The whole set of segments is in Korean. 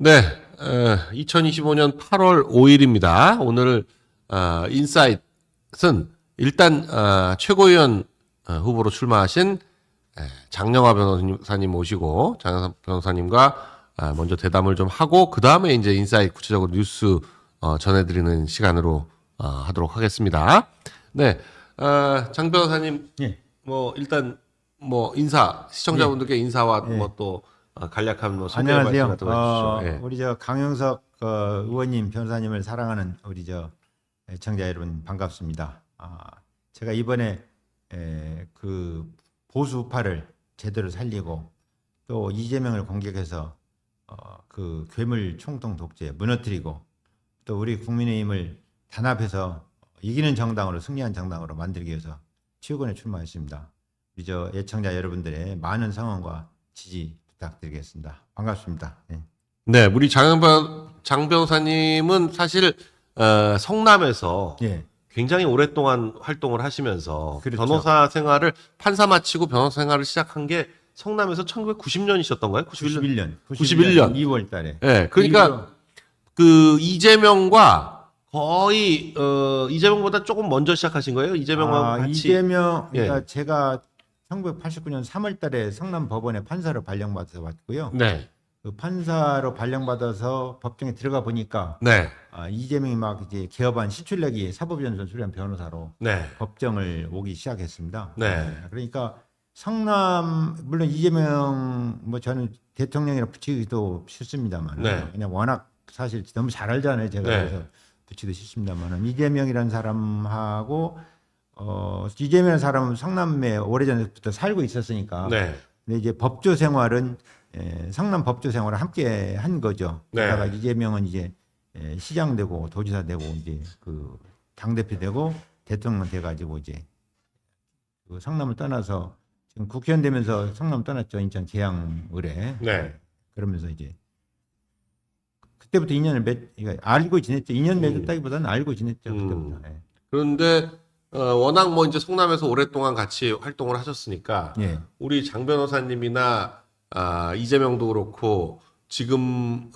네, 2025년 8월 5일입니다. 오늘 인사이트는 일단 최고위원 후보로 출마하신 장영하 변호사님 모시고 장영하 변호사님과 먼저 대담을 좀 하고 그 다음에 이제 인사이트 구체적으로 뉴스 전해드리는 시간으로 하도록 하겠습니다. 네, 장 변호사님, 예. 뭐 일단 뭐 인사 시청자분들께 인사와 뭐 또 간략한 뭐 소개 말씀 안녕하세요. 같은 거 해주시죠. 예. 우리 저 강영석 의원님, 변호사님을 사랑하는 우리 저 애청자 여러분 반갑습니다. 제가 이번에 그 보수파를 제대로 살리고 또 이재명을 공격해서 그 괴물 총통 독재 무너뜨리고 또 우리 국민의힘을 단합해서 이기는 정당으로 승리한 정당으로 만들기 위해서 최고위원에 출마했습니다. 우리 저 애청자 여러분들의 많은 성원과 지지 부탁드리겠습니다. 반갑습니다. 네. 네, 우리 장 변호사님은 사실 성남에서 예. 굉장히 오랫동안 활동을 하시면서 그렇죠. 변호사 생활을 판사 마치고 변호사 생활을 시작한 게 성남에서 1990년이셨던가요? 91년. 91년 2월 달에. 네, 그러니까 그 이재명과 거의 이재명보다 조금 먼저 시작하신 거예요? 이재명하고 같이. 이재명, 예. 그러니까 제가 1989년 3월 달에 성남 법원에 판사로 발령받아서 왔고요. 네, 그 판사로 발령받아서 법정에 들어가 보니까 네, 이재명이 막 이제 개업한 시출내기 사법연수원 수련 변호사로 네, 법정을 오기 시작했습니다. 네. 그러니까 성남 물론 이재명 뭐 저는 대통령이라 붙이기도 싫습니다만 네. 그냥 워낙 사실 너무 잘 알잖아요. 제가 네. 그래서 붙이도 싫습니다만 이재명이라는 사람하고 이재명이라는 사람은 성남에 오래전부터 살고 있었으니까 네. 근데 이제 법조 생활은 성남 법조 생활을 함께 한 거죠. 네. 그러다가 이재명은 이제 시장 되고 도지사 되고 이제 그 당대표 되고 대통령 돼가지고 이제 그 성남을 떠나서 지금 국회의원 되면서 성남 떠났죠. 인천 계양을에. 네. 그러면서 이제 그때부터 인연을 알고 지냈죠. 인연 맺었다기보다는 알고 지냈죠. 그때부터. 예. 그런데 워낙 뭐 이제 성남에서 오랫동안 같이 활동을 하셨으니까 예. 우리 장 변호사님이나 이재명도 그렇고 지금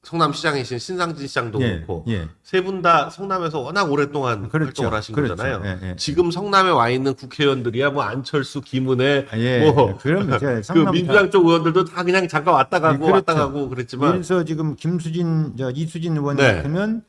성남시장이신 신상진 시장도 예. 그렇고 예. 세 분 다 성남에서 워낙 오랫동안 그렇죠. 활동을 하신 그렇죠. 거잖아요. 예, 예. 지금 성남에 와 있는 국회의원들이야 뭐 안철수, 김은혜, 예. 뭐 그러면 제가 그 성남 민주당 쪽 의원들도 다 그냥 잠깐 왔다 가고 그렇죠. 왔다 가고 그랬지만 그래서 지금 이수진 의원 네. 같으면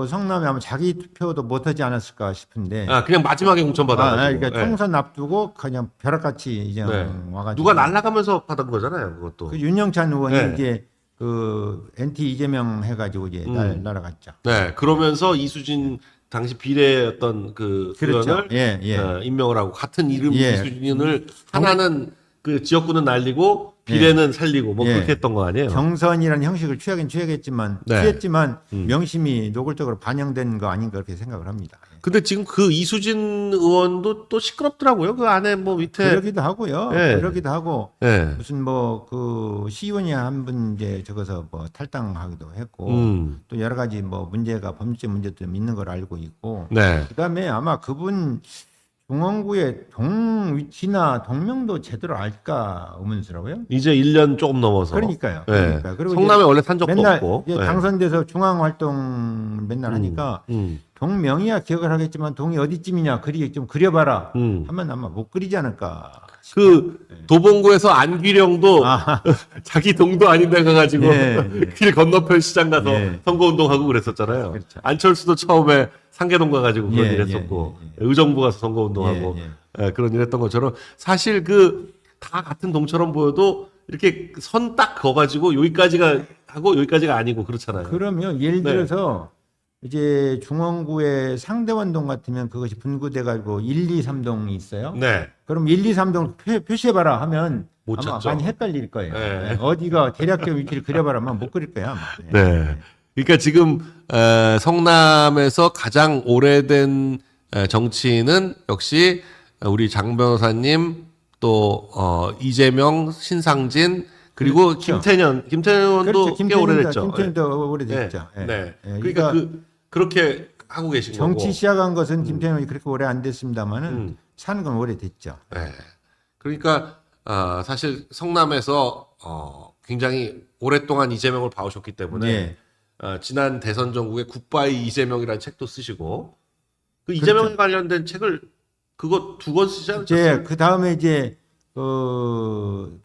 성남에 아마 자기 투표도 못하지 않았을까 싶은데. 그냥 마지막에 공천 받아가지고. 그러니까 예. 총선 앞두고 그냥 벼락같이 이제 네. 와가지고. 누가 날아가면서 받은 거잖아요, 그것도. 그 윤영찬 의원이 네. 이제 그 NT 이재명 해가지고 이제 날아갔죠. 네, 그러면서 이수진 당시 비례였던 그 그렇죠. 의원을 예, 예. 임명을 하고 같은 이름 예. 이수진을 하나는 그 지역구는 날리고 비례는 살리고 뭐 예. 그렇게 했던 거 아니에요? 경선이라는 형식을 취했지만 네. 명심이 노골적으로 반영된 거 아닌가 그렇게 생각을 합니다. 근데 지금 그 이수진 의원도 또 시끄럽더라고요. 그 안에 뭐 밑에 그러기도 하고요. 예. 그러기도 하고 예. 무슨 뭐 그 시의원이 한 분 이제 적어서 뭐 탈당하기도 했고 또 여러 가지 뭐 범죄 문제도 좀 있는 걸 알고 있고 네. 그다음에 아마 그분 중원구의 동 위치나 동명도 제대로 알까 의문스러워요. 이제 1년 조금 넘어서. 그러니까요. 예. 그러니까. 그리고 성남에 원래 산 적도 맨날 없고. 이제 예. 당선돼서 중앙 활동 맨날 하니까 동명이야 기억을 하겠지만 동이 어디쯤이냐 좀 그려봐라 하면 아마 못 그리지 않을까. 그 도봉구에서 안규령도 자기 동도 아닌데 가가지고 예, 길 건너편 시장 가서 예. 선거운동하고 그랬었잖아요. 그렇죠. 안철수도 처음에 상계동 가가지고 그런 예, 일 예, 했었고 예, 의정부 가서 선거운동하고 그런 일 했던 것처럼 사실 그 다 같은 동처럼 보여도 이렇게 선 딱 그어가지고 여기까지가 하고 여기까지가 아니고 그렇잖아요. 그러면 예를 네. 들어서 이제 중원구의 상대원동 같으면 그것이 분구돼 가지고 1, 2, 3동이 있어요. 네. 그럼 1, 2, 3동 표시해봐라 하면 못 아마 찾죠. 많이 헷갈릴 거예요. 네. 어디가 대략적 위치를 그려봐라 하면 못 그릴 거야. 아마. 네. 그러니까 지금 성남에서 가장 오래된 정치인은 역시 우리 장 변호사님 또 이재명, 신상진 그리고 그렇죠. 김태년도 그렇죠. 꽤 오래됐죠. 김태년도 오래됐죠. 네. 예. 네. 예, 그러니까 그렇게 하고 계신 정치 거고. 시작한 것은 김태년이 그렇게 오래 안 됐습니다만은 사는 건 오래됐죠. 네. 그러니까 사실 성남에서 굉장히 오랫동안 이재명을 봐오셨기 때문에 예. 지난 대선 전국에 굿바이 이재명이라는 책도 쓰시고 그 이재명에 관련된 책을 그거 2권 쓰지 않으셨어요? 이제 그 다음에 이제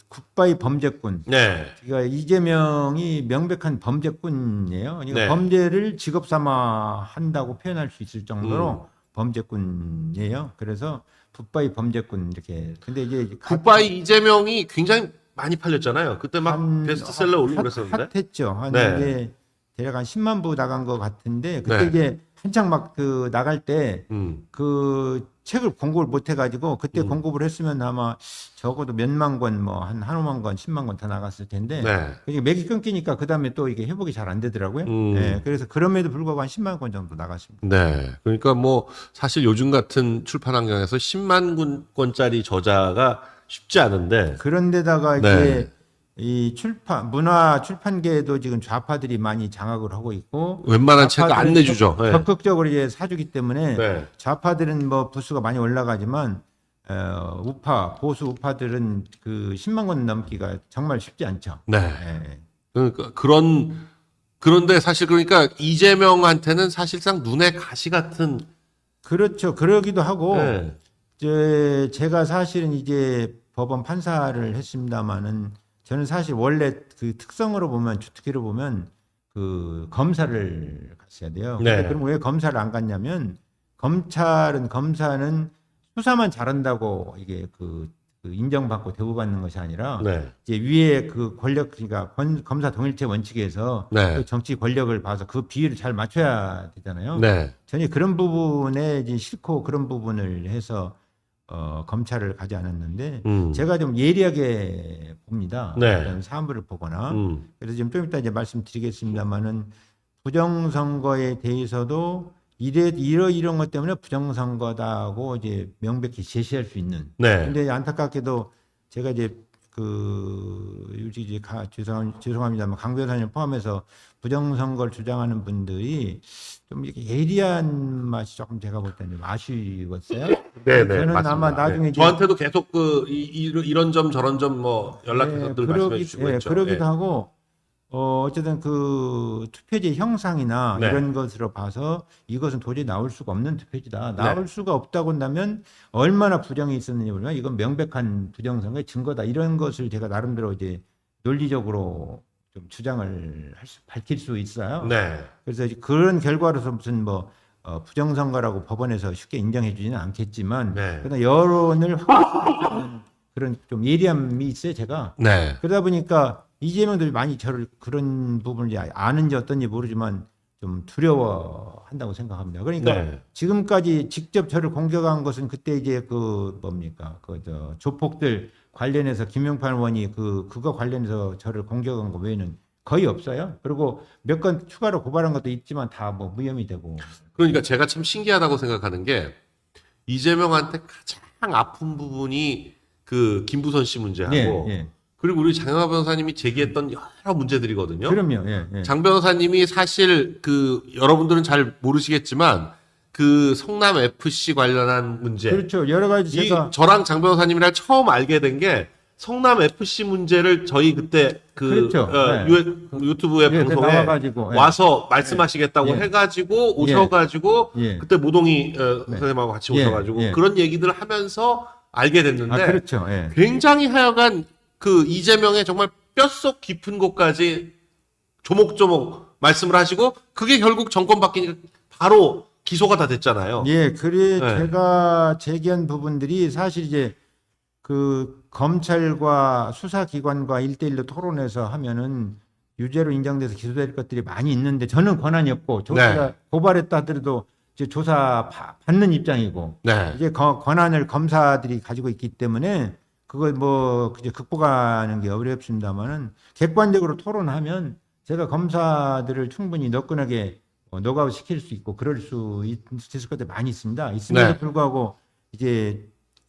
굿바이 범죄꾼. 네. 그러니까 이재명이 명백한 범죄꾼이에요. 그러니까 네. 범죄를 직업 삼아 한다고 표현할 수 있을 정도로 범죄꾼이에요. 그래서 굿바이 범죄꾼 이렇게. 근데 이제 굿바이 이재명이 굉장히 많이 팔렸잖아요. 그때 막 한- 베스트셀러 올리고 그랬었는데. 핫했죠. 한 네. 이제 대략 한 10만 부 나간 것 같은데 그때 네. 이제 한창 막 그 나갈 때 음. 그 책을 공고를 못 해가지고 그때 공고를 했으면 아마 적어도 몇만 권, 뭐 한 1만 권, 10만 권 다 나갔을 텐데 네. 그게 맥이 끊기니까 그 다음에 또 이게 회복이 잘 안 되더라고요. 네, 그래서 그럼에도 불구하고 한 10만 권 정도 나갔습니다. 네. 그러니까 뭐 사실 요즘 같은 출판 환경에서 10만 권짜리 저자가 쉽지 않은데. 그런데다가 네. 이제 이 문화 출판계에도 지금 좌파들이 많이 장악을 하고 있고 웬만한 책 안 좌파들은 내주죠. 네. 적극적으로 이제 사주기 때문에 네. 좌파들은 뭐 부수가 많이 올라가지만 보수 우파들은 그 10만 권 넘기가 정말 쉽지 않죠. 네. 예. 그러니까 그런데 사실 그러니까 이재명한테는 사실상 눈의 가시 같은. 그렇죠. 그러기도 하고 네. 제가 사실은 이제 법원 판사를 했습니다마는 저는 사실 원래 그 특성으로 보면 주특기로 보면 그 검사를 갔어야 돼요. 네. 근데 그럼 왜 검사를 안 갔냐면 검사는 수사만 잘한다고 이게 그 인정받고 대우받는 것이 아니라 네. 이제 위에 그 권력 그러니까 검사 동일체 원칙에서 네. 그 정치 권력을 봐서 그 비율을 잘 맞춰야 되잖아요. 네. 전혀 그런 부분에 이제 싫고 그런 부분을 해서 검찰을 가지 않았는데 제가 좀 예리하게 봅니다. 네. 어떤 사물을 보거나 음. 그래서 좀 이따 이제 말씀드리겠습니다만은 부정선거에 대해서도 이런 것 때문에 부정선거다고 이제 명백히 제시할 수 있는. 네. 근데 안타깝게도 제가 이제 죄송합니다만 강 변호사님 포함해서 부정선거를 주장하는 분들이 좀 이렇게 예리한 맛이 조금 제가 볼 때는 아쉬웠어요. 네네. 저는 맞습니다. 아마 나중에 네. 이제 저한테도 계속 이런 점 저런 점 뭐 연락해서 늘 말씀해 주시고 있죠. 그러기도 하고 어쨌든 그 투표지 형상이나 네. 이런 것으로 봐서 이것은 도저히 나올 수가 없는 투표지다. 네. 나올 수가 없다고 한다면 얼마나 부정이 있었느냐 보면 이건 명백한 부정선거의 증거다. 이런 것을 제가 나름대로 이제 논리적으로 좀 주장을 밝힐 수 있어요. 네. 그래서 이제 그런 결과로서 무슨 뭐 부정선거라고 법원에서 쉽게 인정해 주지는 않겠지만 네. 그러나 여론을 확보하는 그런 좀 예리함이 있어요, 제가. 네. 그러다 보니까 이재명들이 많이 저를 그런 부분을 이제 아는지 어떤지 모르지만 좀 두려워한다고 생각합니다. 그러니까 네. 지금까지 직접 저를 공격한 것은 그때 이제 조폭들 관련해서 김용판 의원이 그거 관련해서 저를 공격한 거 외에는 거의 없어요. 그리고 몇 건 추가로 고발한 것도 있지만 다 뭐 무혐의 되고. 그러니까 제가 참 신기하다고 생각하는 게 이재명한테 가장 아픈 부분이 그 김부선 씨 문제하고 예. 그리고 우리 장영하 변호사님이 제기했던 여러 문제들이거든요. 그럼요. 예. 장 변호사님이 사실 여러분들은 잘 모르시겠지만 그 성남 FC 관련한 문제. 그렇죠. 여러 가지 제가 저랑 장 변호사님이랑 처음 알게 된 게 성남 FC 문제를 저희 그때 그렇죠. 네. 유튜브에 예, 방송에 나와가지고, 예. 와서 말씀하시겠다고 예. 해가지고 오셔가지고 예. 그때 모동희 선생님하고 같이 예. 오셔가지고 예. 그런 얘기들을 하면서 알게 됐는데 그렇죠. 예. 굉장히 하여간 그 이재명의 정말 뼛속 깊은 곳까지 조목조목 말씀을 하시고 그게 결국 정권 바뀌니까 바로 기소가 다 됐잖아요. 예, 네. 제가 제기한 부분들이 사실 이제 그 검찰과 수사기관과 1대1로 토론해서 하면은 유죄로 인정돼서 기소될 것들이 많이 있는데 저는 권한이 없고 조사 고발했다 하더라도 이제 조사 받는 입장이고 네. 이제 권한을 검사들이 가지고 있기 때문에 그걸 뭐 이제 극복하는 게 어렵습니다만은 객관적으로 토론하면 제가 검사들을 충분히 너끈하게 노가웃 시킬 수 있고 그럴 수 있을 것들이 많이 있습니다. 있음에도 네. 불구하고 이제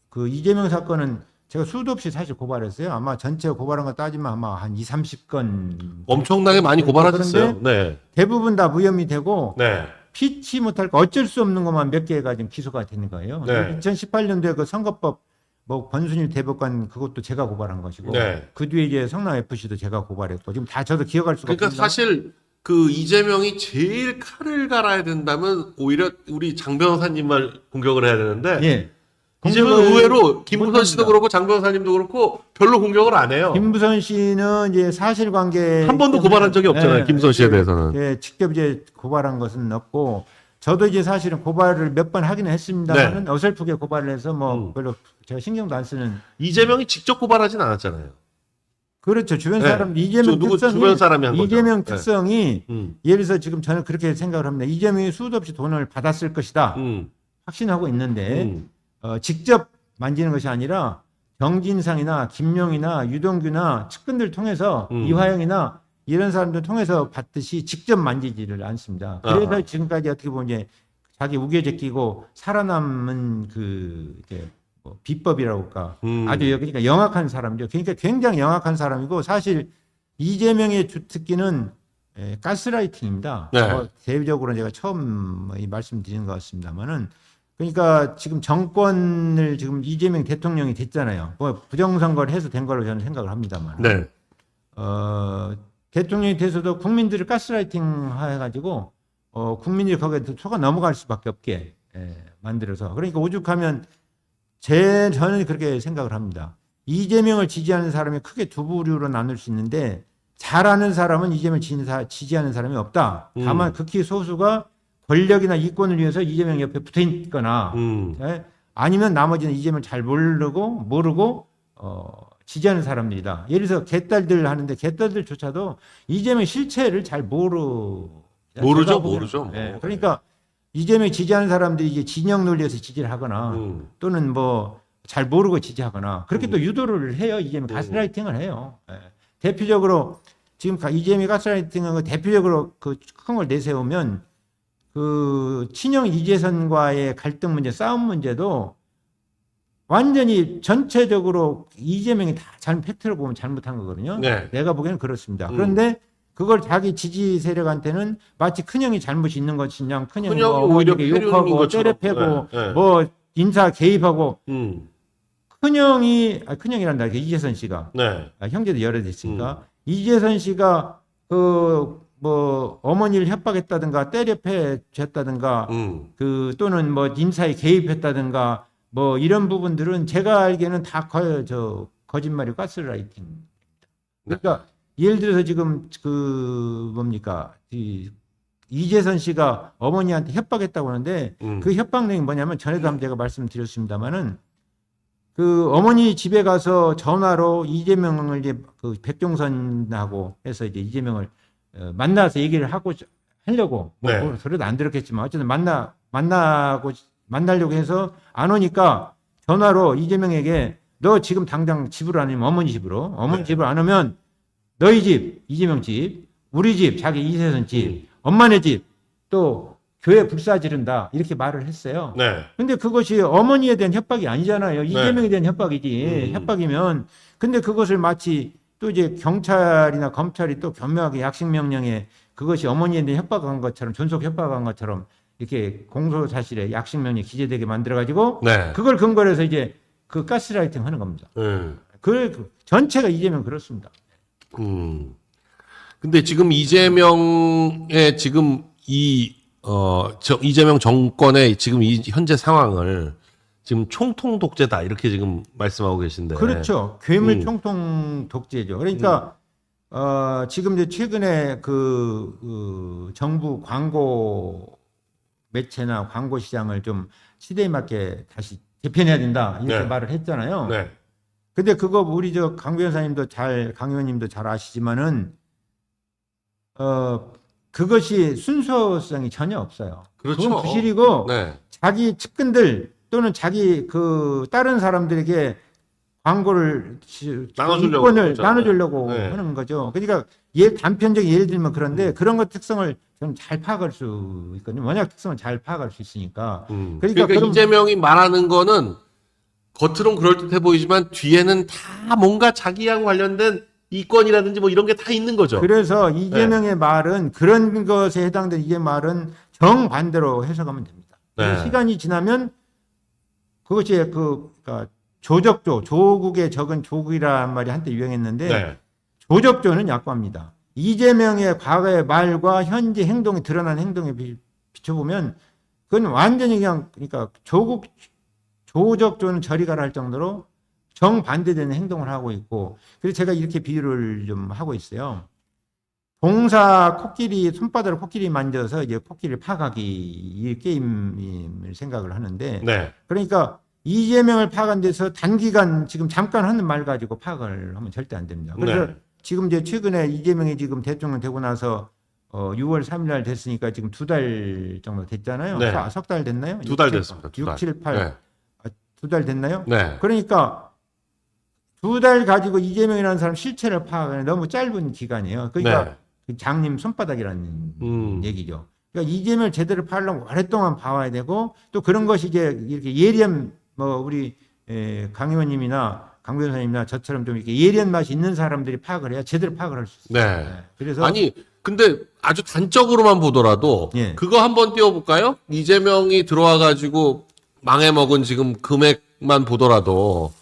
그 이재명 사건은 제가 수도 없이 사실 고발했어요. 아마 전체 고발한 거 따지면 아마 한 20-30건 엄청나게 많이 고발하셨어요. 네. 대부분 다 무혐의 되고 네. 피치 못할 거 어쩔 수 없는 것만 몇 개가 지금 기소가 되는 거예요. 네. 2018년도에 그 선거법 뭐 권순일 대법관 그것도 제가 고발한 것이고 네. 그 뒤에 이제 성남 FC도 제가 고발했고 지금 다 저도 기억할 수가 그러니까 없습니다. 사실 그 이재명이 제일 칼을 갈아야 된다면 오히려 우리 장 변호사님만 공격을 해야 되는데 예. 이재명 공격을 의외로 김부선 씨도 못합니다. 그렇고 장 변호사님도 그렇고 별로 공격을 안 해요. 김부선 씨는 이제 사실관계 한 번도 고발한 적이 없잖아요. 예, 김부선 씨에 대해서는. 예, 직접 이제 고발한 것은 없고 저도 이제 사실은 고발을 몇 번 하기는 했습니다만은 네. 어설프게 고발을 해서 뭐 별로 제가 신경도 안 쓰는. 이재명이 직접 고발하진 않았잖아요. 그렇죠. 주변 네. 사람 이재명 누구 특성이 주변 사람이 한 거죠. 이재명 네. 특성이 음. 예를 들어서 지금 저는 그렇게 생각을 합니다. 이재명이 수도 없이 돈을 받았을 것이다 확신하고 있는데 직접 만지는 것이 아니라 정진상이나 김용이나 유동규나 측근들 통해서 이화영이나 이런 사람들 통해서 받듯이 직접 만지지를 않습니다. 그래서 아하. 지금까지 어떻게 보면 이제 자기 우겨 제끼고 살아남은 그 이제 뭐 비법이라고 할까 아주 그러니까 영악한 사람이죠. 그러니까 굉장히 영악한 사람이고 사실 이재명의 주특기는 가스라이팅입니다. 네. 대외적으로 제가 처음 말씀드리는 것 같습니다만은 그러니까 지금 정권을 지금 이재명 대통령이 됐잖아요. 뭐 부정선거를 해서 된 걸로 저는 생각을 합니다만. 네. 대통령이 돼서도 국민들을 가스라이팅 해가지고 국민들이 거기에 속아 넘어갈 수밖에 없게 만들어서 그러니까 오죽하면 저는 그렇게 생각을 합니다. 이재명을 지지하는 사람이 크게 두 부류로 나눌 수 있는데 잘하는 사람은 이재명을 지지하는 사람이 없다. 다만 극히 소수가 권력이나 이권을 위해서 이재명 옆에 붙어 있거나 아니면 나머지는 이재명을 잘 모르고 지지하는 사람들이다. 예를 들어서 개딸들 하는데 개딸들조차도 이재명 실체를 잘 모르죠. 뭐. 그러니까 이재명 지지하는 사람들이 이제 진영 논리에서 지지를 하거나 또는 뭐 잘 모르고 지지하거나 그렇게 또 유도를 해요. 이재명 가스라이팅을 해요. 대표적으로 지금 이재명 가스라이팅은 대표적으로 그 큰 걸 내세우면 그 친형 이재선과의 갈등 문제, 싸움 문제도 완전히 전체적으로 이재명이 다 팩트로 보면 잘못한 거거든요. 네. 내가 보기에는 그렇습니다. 그런데 그걸 자기 지지 세력한테는 마치 큰형이 잘못이 있는 것이냐, 큰형이 뭐 오히려 어머니에게 패륜인 욕하고 것처럼. 때려패고 네. 뭐 인사 개입하고 큰형이 큰형이란다. 이재선 씨가 네. 형제도 여러 대 있으니까 이재선 씨가 그 뭐 어머니를 협박했다든가 때려패줬다든가 그 또는 뭐 인사에 개입했다든가 뭐 이런 부분들은 제가 알기에는 다 거짓말이고 가스라이팅. 그러니까 예를 들어서 지금 그 뭡니까 이재선 씨가 어머니한테 협박했다고 하는데 그 협박 내용이 뭐냐면 전에도 한번 제가 말씀드렸습니다만은 그 어머니 집에 가서 전화로 이재명을 이제 그 백종선하고 해서 이제 이재명을 만나서 얘기를 하려고 네. 뭐 그래도 안 들었겠지만 어쨌든 만나려고 해서 안 오니까 전화로 이재명에게 너 지금 당장 집으로 안 오면 어머니 집으로 집으로 안 오면 너희 집 이재명 집 우리 집 자기 이재선 집 엄마네 집 또 교회 불사 지른다 이렇게 말을 했어요. 네. 근데 그것이 어머니에 대한 협박이 아니잖아요. 이재명에 대한 협박이지. 협박이면 근데 그것을 마치 또 이제 경찰이나 검찰이 또 교묘하게 약식 명령에 그것이 어머니에 대한 협박한 것처럼 존속 협박한 것처럼 이렇게 공소 사실에 약식 명령이 기재되게 만들어 가지고 네. 그걸 근거로 해서 이제 그 가스라이팅 하는 겁니다. 그 전체가 이재명 그렇습니다. 근데 지금 이재명의 지금 이재명 정권의 지금 이 현재 상황을 지금 총통 독재다 이렇게 지금 말씀하고 계신데. 그렇죠. 괴물 총통 독재죠. 그러니까 지금 이제 최근에 그 정부 광고 매체나 광고 시장을 좀 시대에 맞게 다시 개편해야 된다 이렇게 말을 했잖아요. 네. 근데 그거 우리 강 변호사님도 강 의원님도 잘 아시지만은 그것이 순서성이 전혀 없어요. 그렇죠. 그건 부실이고 네. 자기 측근들 또는 자기 그 다른 사람들에게 광고를 나눠주려고 이권을 그러죠. 나눠주려고 네. 하는 거죠. 그러니까 단편적인 예를 들면 그런데 그런 것 특성을 좀 잘 파악할 수 있거든요. 원약 특성을 잘 파악할 수 있으니까. 그러니까 이재명이 말하는 거는 겉으론 그럴듯해 보이지만 뒤에는 다 뭔가 자기하고 관련된 이권이라든지 뭐 이런 게 다 있는 거죠. 그래서 이재명의 말은 그런 것에 해당되는 이제 말은 정반대로 해석하면 됩니다. 네. 시간이 지나면 그것이 그러니까 조적조, 조국의 적은 조국이라는 말이 한때 유행했는데 네. 조적조는 약과입니다. 이재명의 과거의 말과 현재 행동이 드러난 행동에 비춰보면 그건 완전히 그냥 그러니까 조적조는 저리 가라 할 정도로 정반대되는 행동을 하고 있고 그래서 제가 이렇게 비유를 좀 하고 있어요. 봉사 코끼리 손바닥으로 코끼리 만져서 이제 코끼리를 파가기 이 게임을 생각을 하는데 네. 그러니까 이재명을 파간 데서 단기간 지금 잠깐 하는 말 가지고 파악을 하면 절대 안 됩니다. 그래서 네. 지금 이제 최근에 이재명이 지금 대통령 되고 나서 6월 3일 날 됐으니까 지금 2달 정도 됐잖아요. 네. 석 달 됐나요? 2달 됐습니다. 2달. 6, 7, 8. 네. 2달 됐나요? 네. 그러니까 2달 가지고 이재명이라는 사람 실체를 파악하는 너무 짧은 기간이에요. 그러니까 네. 그 장님 손바닥이라는 얘기죠. 그러니까 이재명을 제대로 파려면 오랫동안 봐와야 되고 또 그런 것이 이제 이렇게 예리한 뭐 우리 강 의원님이나 강 변호사님이나 저처럼 좀 이렇게 예리한 맛이 있는 사람들이 파악을 해야 제대로 파악을 할 수 있어요. 네. 그래서 아니 근데 아주 단적으로만 보더라도 예. 그거 한번 띄워볼까요? 이재명이 들어와가지고 망해먹은 지금 금액만 보더라도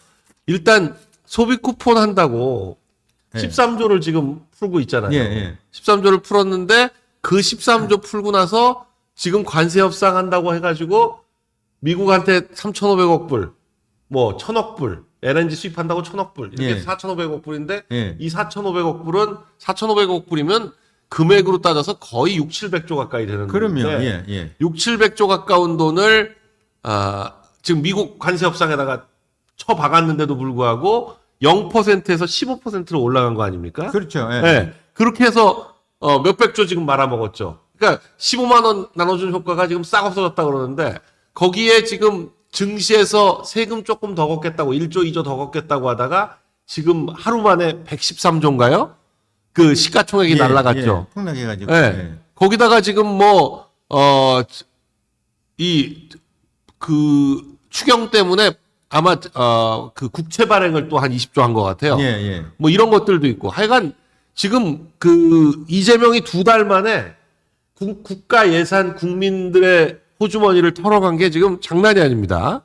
일단 소비 쿠폰 한다고 예. 13조를 지금 풀고 있잖아요. 예, 예. 13조를 풀었는데 그 13조 풀고 나서 지금 관세 협상한다고 해가지고 미국한테 3,500억 불, 뭐 1,000억 불, LNG 수입한다고 1,000억 불 이렇게 예. 4,500억 불인데 예. 이 4,500억 불은 4,500억 불이면 금액으로 따져서 거의 6, 700조 가까이 되는 그럼요. 돈인데 예, 예. 6, 700조 가까운 돈을 지금 미국 관세 협상에다가 쳐박았는데도 불구하고 0%에서 15%로 올라간 거 아닙니까? 그렇죠. 예. 네. 그렇게 해서 몇백조 지금 말아먹었죠. 그러니까 15만 원 나눠준 효과가 지금 싹 없어졌다 그러는데 거기에 지금 증시에서 세금 조금 더 걷겠다고 1조, 2조 더 걷겠다고 하다가 지금 하루 만에 113조인가요? 그 시가총액이 예, 날라갔죠. 예. 폭락해가지고. 네. 예. 거기다가 지금 그 추경 때문에 아마 그 국채 발행을 또 한 20조 한 것 같아요. 예, 예. 뭐 이런 것들도 있고 하여간 지금 그 이재명이 2달 만에 국가 예산 국민들의 호주머니를 털어간 게 지금 장난이 아닙니다.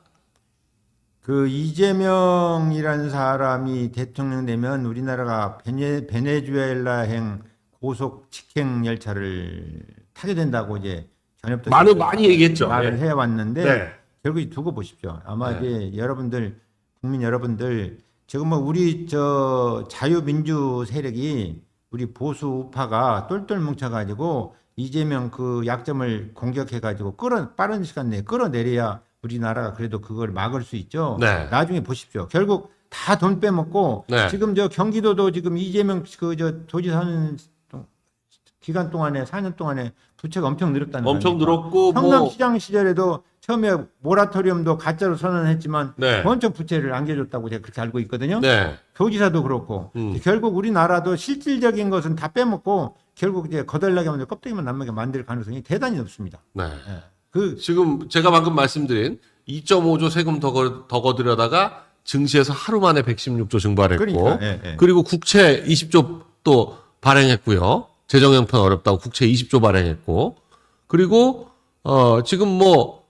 그 이재명이라는 사람이 대통령 되면 우리나라가 베네수엘라행 고속 직행 열차를 타게 된다고 이제 전협도 많이 얘기했죠. 말을 네. 해왔는데 네. 결국 두고 보십시오. 아마 네. 이제 여러분들 국민 여러분들 지금 뭐 우리 저 자유민주 세력이 우리 보수 우파가 똘똘 뭉쳐가지고 이재명 그 약점을 공격해가지고 빠른 시간 내에 끌어내려야 우리나라가 그래도 그걸 막을 수 있죠. 네. 나중에 보십시오. 결국 다 돈 빼먹고 네. 지금 저 경기도도 지금 이재명 그 저 도지사 하는 기간 동안에 4년 동안에 부채가 엄청 늘었다는 거예요. 엄청 늘었고 성남시장 시절에도 처음에 모라토리엄도 가짜로 선언했지만 네. 먼저 부채를 안겨줬다고 제가 그렇게 알고 있거든요. 네. 도지사도 그렇고 결국 우리나라도 실질적인 것은 다 빼먹고 결국 이제 거덜나게 만들 껍데기만 남게 만들 가능성이 대단히 높습니다. 네. 예. 그 지금 제가 방금 말씀드린 2.5조 세금 더 거들여다가 증시에서 하루 만에 116조 증발했고 그러니까, 예, 예. 그리고 국채 20조 또 발행했고요. 재정 형편 어렵다고 국채 20조 발행했고 그리고 지금 뭐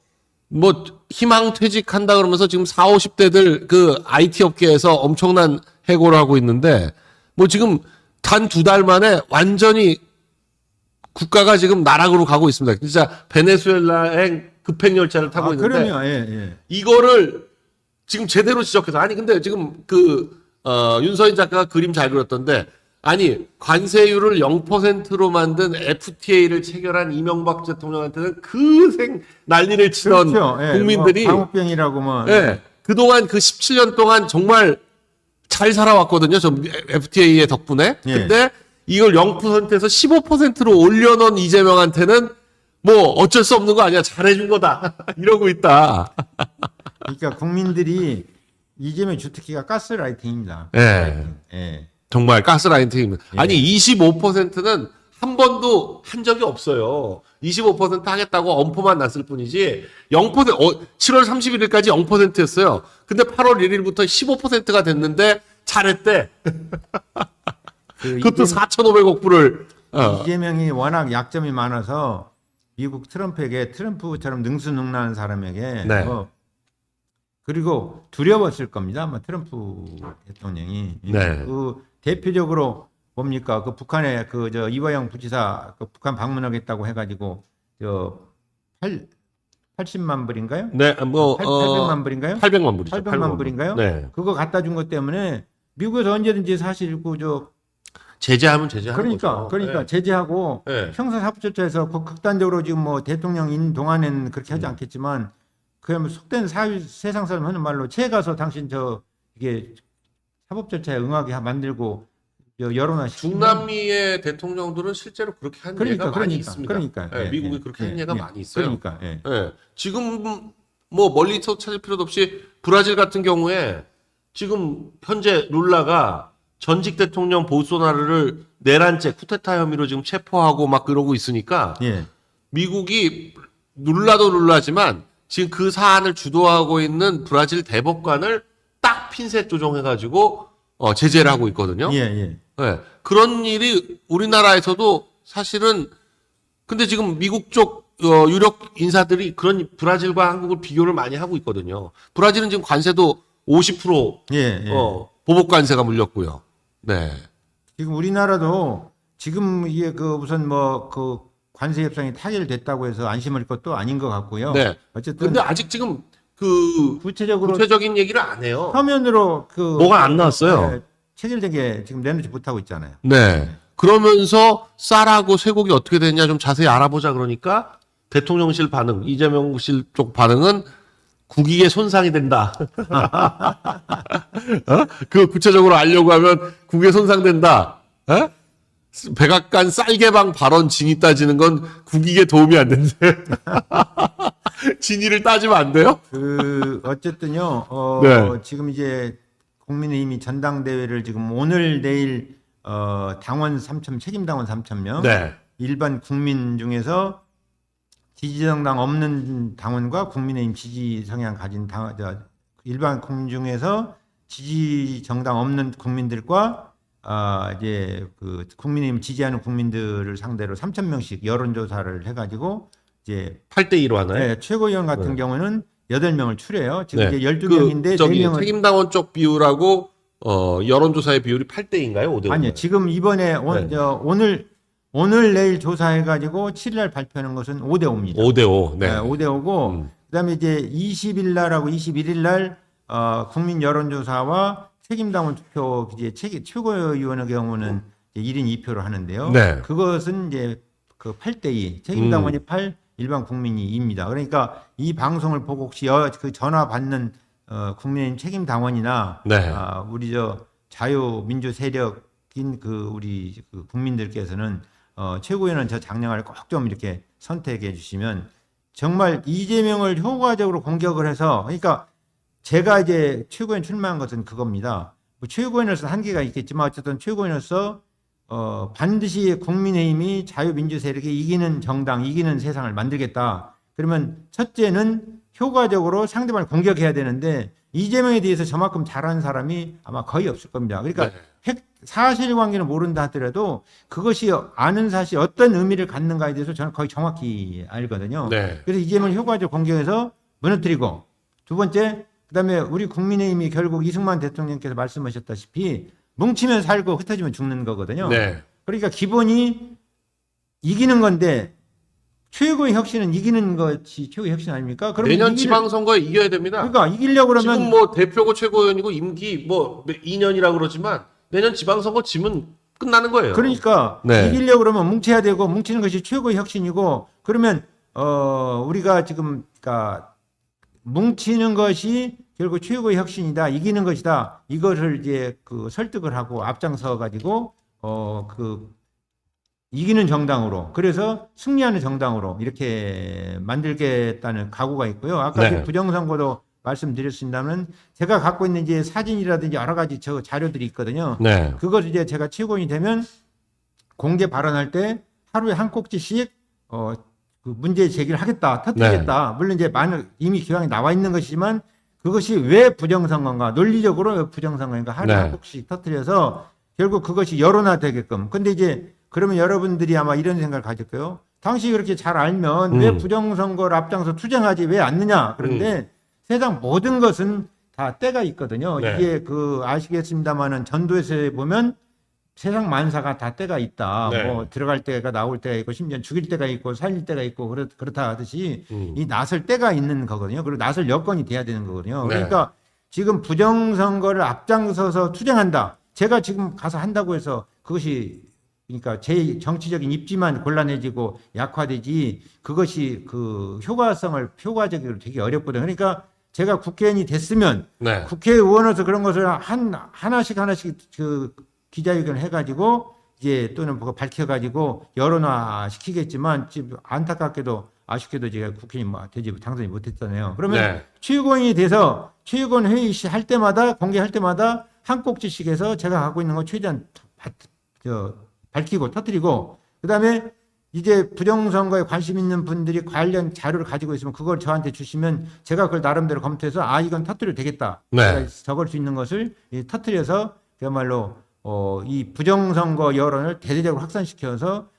희망 퇴직한다 그러면서 지금 40, 50대들 그 IT 업계에서 엄청난 해고를 하고 있는데 뭐 지금 단 2달 만에 완전히 국가가 지금 나락으로 가고 있습니다. 진짜 베네수엘라행 급행 열차를 타고 있는데 그러면 예. 이거를 지금 제대로 지적해서 아니 근데 지금 윤서인 작가가 그림 잘 그렸던데 아니 관세율을 0%로 만든 FTA를 체결한 이명박 대통령한테는 난리를 치던 그렇죠. 예. 국민들이 뭐 방옥병이라고 뭐 예, 그동안 그 17년 동안 정말 잘 살아왔거든요. 저 FTA의 덕분에. 예. 근데 이걸 0%에서 15%로 올려놓은 이재명한테는 뭐 어쩔 수 없는 거 아니야. 잘해준 거다. 이러고 있다. 그러니까 국민들이 이재명 주특기가 가스라이팅입니다. 예. 예. 정말 가스라이팅입니다. 예. 아니 25%는 한 번도 한 적이 없어요. 25% 하겠다고 엄포만 났을 뿐이지 0% 7월 31일까지 0%였어요. 근데 8월 1일부터 15%가 됐는데 잘했대. 그것도 4,500억 불을 이재명이 워낙 약점이 많아서 미국 트럼프처럼 능수능란한 사람에게 네. 그리고 두려웠을 겁니다. 아마 트럼프 대통령이. 네. 그 대표적으로 뭡니까? 그 북한의 그 저 이화영 부지사 그 북한 방문하겠다고 해가지고 저 80만 불인가요? 네, 뭐 800만 불인가요? 800만 불이죠. 800만 불인가요? 네. 그거 갖다 준 것 때문에 미국에서 언제든지 사실 그저 제재하면 제재하는 그러니까 거죠. 제재하고 네. 형사사법조차에서 극단적으로 지금 뭐 대통령 인 동안에는 그렇게 하지 않겠지만 그러면 속된 세상 사람 하는 말로 채 가서 당신 저 이게 사법 절차에 응하게 만들고 여론화시키면 중남미의 대통령들은 실제로 그렇게 한 예가 많이 있습니다. 그러니까 예, 미국이 그렇게 한 예가 많이 있어요. 그러니까 예. 지금 뭐 멀리서 찾을 필요도 없이 브라질 같은 경우에 지금 현재 룰라가 전직 대통령 보소나르를 내란죄 쿠데타 혐의로 지금 체포하고 막 그러고 있으니까 예. 미국이 룰라지만 지금 그 사안을 주도하고 있는 브라질 대법관을 딱 핀셋 조정해가지고 제재를 하고 있거든요. 예. 네, 그런 일이 우리나라에서도 사실은 근데 지금 미국 쪽 유력 인사들이 그런 브라질과 한국을 비교를 많이 하고 있거든요. 브라질은 지금 관세도 50% 예. 보복 관세가 물렸고요. 네. 지금 우리나라도 지금 이게 그 우선 뭐 그 관세 협상이 타결됐다고 해서 안심할 것도 아닌 것 같고요. 네. 어쨌든 근데 아직 지금 그 구체적으로 구체적인 얘기를 안 해요. 서면으로 그 뭐가 안 나왔어요. 네, 체결된 게 지금 내놓지 못하고 있잖아요. 네. 그러면서 쌀하고 쇠고기 어떻게 됐냐 좀 자세히 알아보자 그러니까 대통령실 반응, 이재명실 쪽 반응은 국익에 손상이 된다. 그 구체적으로 알려고 하면 국익에 손상된다. 백악관 쌀개방 발언 진위 따지는 건 국익에 도움이 안 된대. 진위를 따지면 안 돼요? 그 어쨌든요. 네. 지금 이제 국민의힘이 전당대회를 지금 오늘 내일 당원 3천 책임 당원 3,000명 네. 일반 국민 중에서 지지정당 없는 당원과 국민의힘 지지 성향 가진 일반 국민 중에서 지지정당 없는 국민들과 이제 그 국민의힘 지지하는 국민들을 상대로 3,000명씩 여론조사를 해가지고 이제 8대2로 하나요? 네, 최고위원 같은 경우는 8명을 추려요. 지금 네. 이제 12명인데 저기 4명은 책임당원 쪽 비율하고 여론조사의 비율이 8대2인가요? 5대5? 아니요. 지금 이번에 오늘 내일 조사해가지고 7일날 발표하는 것은 5대5입니다. 5대5. 네. 5대5고 그다음에 이제 20일날하고 21일날 국민 여론조사와 책임당원 투표 이제 최고위원의 경우는 이제 1인 2표로 하는데요. 네. 그것은 이제 그 8대2 책임당원이 8 일반 국민이 2입니다. 그러니까 이 방송을 보고 혹시 그 전화 받는 국민의힘 책임당원이나 네. 우리 저 자유민주 세력인 그 우리 그 국민들께서는 최고위원은 저 장량을 꼭 좀 이렇게 선택해 주시면 정말 이재명을 효과적으로 공격을 해서 그러니까 제가 이제 최고위원 출마한 것은 그겁니다. 뭐 최고위원으로서 한계가 있겠지만 어쨌든 최고위원으로서 반드시 국민의힘이 자유민주 세력이 이기는 정당, 이기는 세상을 만들겠다. 그러면 첫째는 효과적으로 상대방을 공격해야 되는데 이재명에 대해서 저만큼 잘하는 사람이 아마 거의 없을 겁니다. 그러니까 사실관계는 모른다 하더라도 그것이 아는 사실 어떤 의미를 갖는가에 대해서 저는 거의 정확히 알거든요. 네. 그래서 이재명을 효과적으로 공격해서 무너뜨리고 두 번째 그다음에 우리 국민의힘이 결국 이승만 대통령께서 말씀하셨다시피 뭉치면 살고 흩어지면 죽는 거거든요. 네. 그러니까 기본이 이기는 건데 최고의 혁신은 이기는 것이 최고의 혁신 아닙니까? 그럼 내년 지방선거에 이겨야 됩니다. 그러니까 이기려고 그러면 지금 뭐 대표고 최고위원이고 임기 뭐 2년이라 그러지만 내년 지방선거 지면 끝나는 거예요. 그러니까 네. 이기려고 그러면 뭉쳐야 되고 뭉치는 것이 최고의 혁신이고 그러면 우리가 지금 그러니까 뭉치는 것이 결국 최고의 혁신이다. 이기는 것이다. 이것을 이제 그 설득을 하고 앞장서 가지고 그 이기는 정당으로 그래서 승리하는 정당으로 이렇게 만들겠다는 각오가 있고요. 아까 네. 부정선거도 말씀드렸습니다면 제가 갖고 있는 이제 사진이라든지 여러 가지 저 자료들이 있거든요. 네. 그것을 이제 제가 최고위원이 되면 공개 발언할 때 하루에 한 꼭지씩 그 문제 제기를 하겠다, 터뜨리겠다. 물론 이제 많은 이미 기왕에 나와 있는 것이지만 그것이 왜 부정선거인가, 논리적으로 왜 부정선거인가 하루에 한 꼭지씩 터뜨려서 결국 그것이 여론화되게끔. 근데 이제 그러면 여러분들이 아마 이런 생각을 가질 거예요. 당신이 그렇게 잘 알면 왜 부정선거를 앞장서 투쟁하지 왜 않느냐. 그런데 세상 모든 것은 다 때가 있거든요. 네. 이게 아시겠습니다만은 전도에서 보면 세상 만사가 다 때가 있다. 네. 뭐 들어갈 때가 나올 때가 있고 심지어 죽일 때가 있고 살릴 때가 있고 그렇다 하듯이 이 나설 때가 있는 거거든요. 그리고 나설 여건이 돼야 되는 거거든요. 네. 그러니까 지금 부정선거를 앞장서서 투쟁한다. 제가 지금 가서 한다고 해서 그것이 그러니까 제 정치적인 입지만 곤란해지고 약화되지 그것이 효과적으로 되게 어렵거든요. 그러니까 제가 국회의원이 됐으면 네. 국회의원으로서 그런 것을 하나씩 기자회견을 해가지고 이제 또는 뭐 밝혀가지고 여론화 시키겠지만 지금 안타깝게도 아쉽게도 제가 국회의원 당선이 못했잖아요. 그러면 네. 최고위원이 돼서 최고위원 회의 할 때마다 공개할 때마다 한 꼭지씩 해서 제가 갖고 있는 거 최대한 밝히고 터뜨리고 그다음에 이제 부정선거에 관심 있는 분들이 관련 자료를 가지고 있으면 그걸 저한테 주시면 제가 그걸 나름대로 검토해서 이건 터뜨려도 되겠다. 네. 제가 적을 수 있는 것을 터뜨려서 그야말로 이 부정선거 여론을 대대적으로 확산시켜서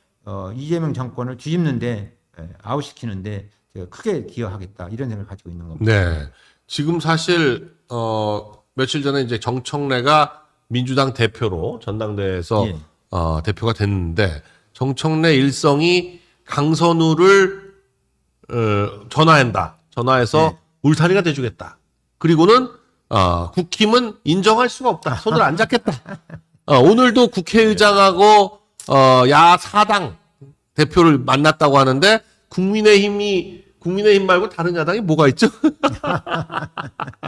이재명 정권을 뒤집는데 아웃시키는데 제가 크게 기여하겠다 이런 생각을 가지고 있는 겁니다. 네. 지금 사실 며칠 전에 이제 정청래가 민주당 대표로 전당대회에서 예. 대표가 됐는데 정청래 일성이 강선우를 전화해서 네. 울타리가 돼주겠다. 그리고는 국힘은 인정할 수가 없다. 손을 안 잡겠다. 오늘도 국회의장하고 야 4당 대표를 만났다고 하는데 국민의힘 말고 다른 야당이 뭐가 있죠?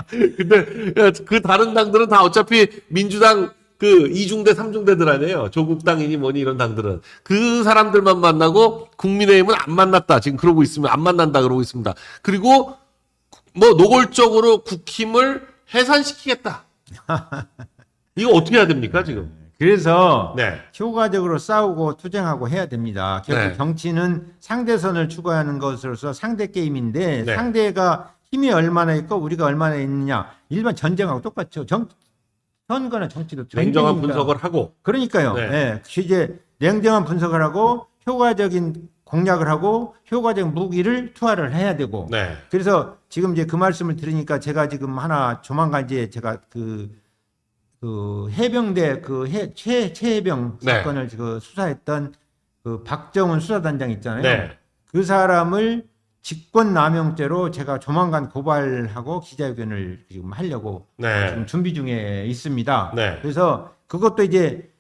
근데 그 다른 당들은 다 어차피 민주당 그 2중대, 3중대들 아니에요. 조국당이니 뭐니 이런 당들은. 그 사람들만 만나고 국민의힘은 안 만났다. 지금 그러고 있으면 안 만난다 그러고 있습니다. 그리고 뭐 노골적으로 국힘을 해산시키겠다. 이거 어떻게 해야 됩니까, 지금? 그래서 네. 효과적으로 싸우고 투쟁하고 해야 됩니다. 결국 네. 정치는 상대선을 추구하는 것으로서 상대 게임인데 네. 상대가 힘이 얼마나 있고 우리가 얼마나 있느냐. 일반 전쟁하고 똑같죠. 선거나 정치도 냉정한 전쟁이니까. 분석을 하고. 그러니까요. 네. 네. 이제 냉정한 분석을 하고 효과적인 공략을 하고 효과적인 무기를 투하를 해야 되고. 네. 그래서 지금 이제 그 말씀을 들으니까 제가 지금 조만간 이제 제가 해병대 최해병 네. 사건을 수사했던 박정훈 수사단장 있잖아요. 네. 그 사람을 직권남용죄로 제가 조만간 고발하고 기자회견을 지금 하려고 네. 지금 준비 중에 있습니다. 네. 그래서 그것도 이제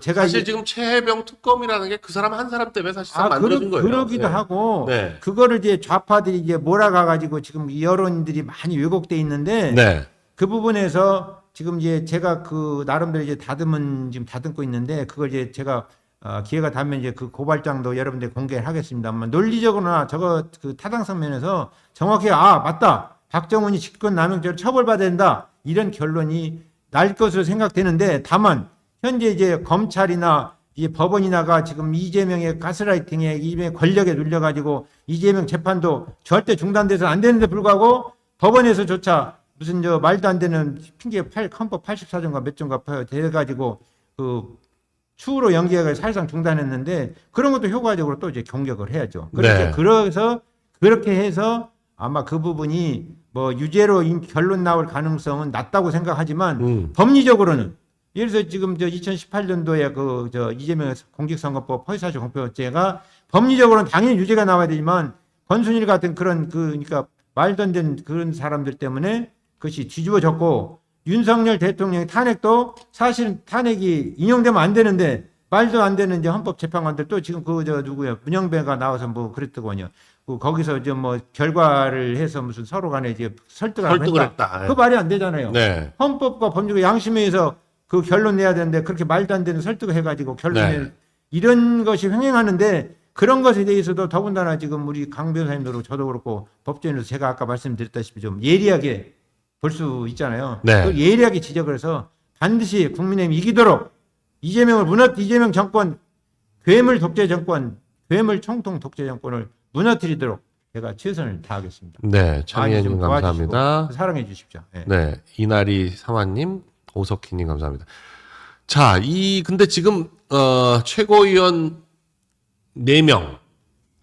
제가 사실 지금 최해병 특검이라는 게 그 사람 한 사람 때문에 사실상 만들어진 거예요. 그러기도 네. 하고 네. 그거를 이제 좌파들이 이제 몰아가가지고 지금 여론들이 많이 왜곡돼 있는데 네. 그 부분에서 지금 이제 제가 나름대로 이제 지금 다듬고 있는데 그걸 이제 제가 기회가 닿으면 이제 그 고발장도 여러분들 공개를 하겠습니다만 논리적으로나 타당성 면에서 정확히 맞다 박정훈이 직권남용죄로 처벌받아야 된다 이런 결론이 날 것으로 생각되는데 다만 현재 이제 검찰이나 이제 법원이나가 지금 이재명의 가스라이팅에 이재명의 권력에 눌려가지고 이재명 재판도 절대 중단돼서 안 되는데 불구하고 법원에서조차 무슨 말도 안 되는 핑계 헌법 84조인가 몇 조인가 돼가지고 추후로 연기가 사실상 중단했는데 그런 것도 효과적으로 또 이제 공격을 해야죠. 네. 그래서 그렇게 해서 아마 그 부분이 뭐 유죄로 결론 나올 가능성은 낮다고 생각하지만 법리적으로는 예를 들어서 지금 2018년도에 이재명의 공직선거법 허위사실 공표죄가 법리적으로는 당연히 유죄가 나와야 되지만 권순일 같은 그러니까 말도 안 되는 그런 사람들 때문에 그것이 뒤집어졌고 윤석열 대통령의 탄핵도 사실 탄핵이 인용되면 안 되는데 말도 안 되는 이제 헌법재판관들 또 지금 누구야 문영배가 나와서 뭐 그랬더군요. 거기서 뭐 결과를 해서 무슨 서로 간에 이제 설득을 했다. 그 말이 안 되잖아요. 네. 헌법과 법률과 양심에서 그 결론 내야 되는데 그렇게 말도 안 되는 설득을 해가지고 결론을 네. 이런 것이 횡행하는데 그런 것에 대해서도 더군다나 지금 우리 강 변호사님도 그렇고 저도 그렇고 법조인으로서 제가 아까 말씀드렸다시피 좀 예리하게 볼 수 있잖아요. 네. 그걸 예리하게 지적을 해서 반드시 국민의힘이 이기도록 이재명 정권 괴물 독재 정권 괴물 총통 독재 정권을 무너뜨리도록 제가 최선을 다하겠습니다. 네. 창의님 감사합니다. 사랑해 주십시오. 네. 네. 이나리 사마님, 오석희님 감사합니다. 자, 근데 지금 최고위원 4명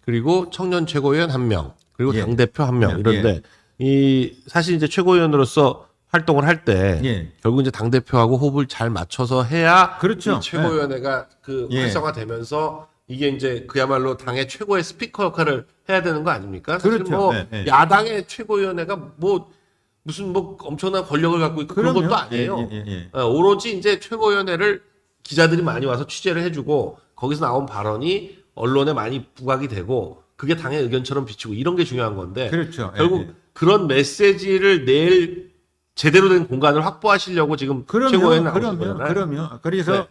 그리고 청년 최고위원 1명 그리고 예. 당대표 1명 이런데 예. 이 사실 이제 최고위원으로서 활동을 할 때 예. 결국 이제 당 대표하고 호흡을 잘 맞춰서 해야 그렇죠. 이 최고위원회가 그 예. 활성화되면서 이게 이제 그야말로 당의 최고의 스피커 역할을 해야 되는 거 아닙니까? 사실 그렇죠. 뭐 예, 예. 야당의 최고위원회가 뭐 무슨 뭐 엄청난 권력을 갖고 있고 그런 그럼요. 것도 아니에요. 예, 예, 예. 오로지 이제 최고위원회를 기자들이 많이 와서 취재를 해주고 거기서 나온 발언이 언론에 많이 부각이 되고 그게 당의 의견처럼 비치고 이런 게 중요한 건데 그렇죠. 예, 결국 예. 그런 메시지를 낼 제대로 된 공간을 확보하시려고 지금 최고위원회 나오신 거잖아요. 그럼요. 그래서 네.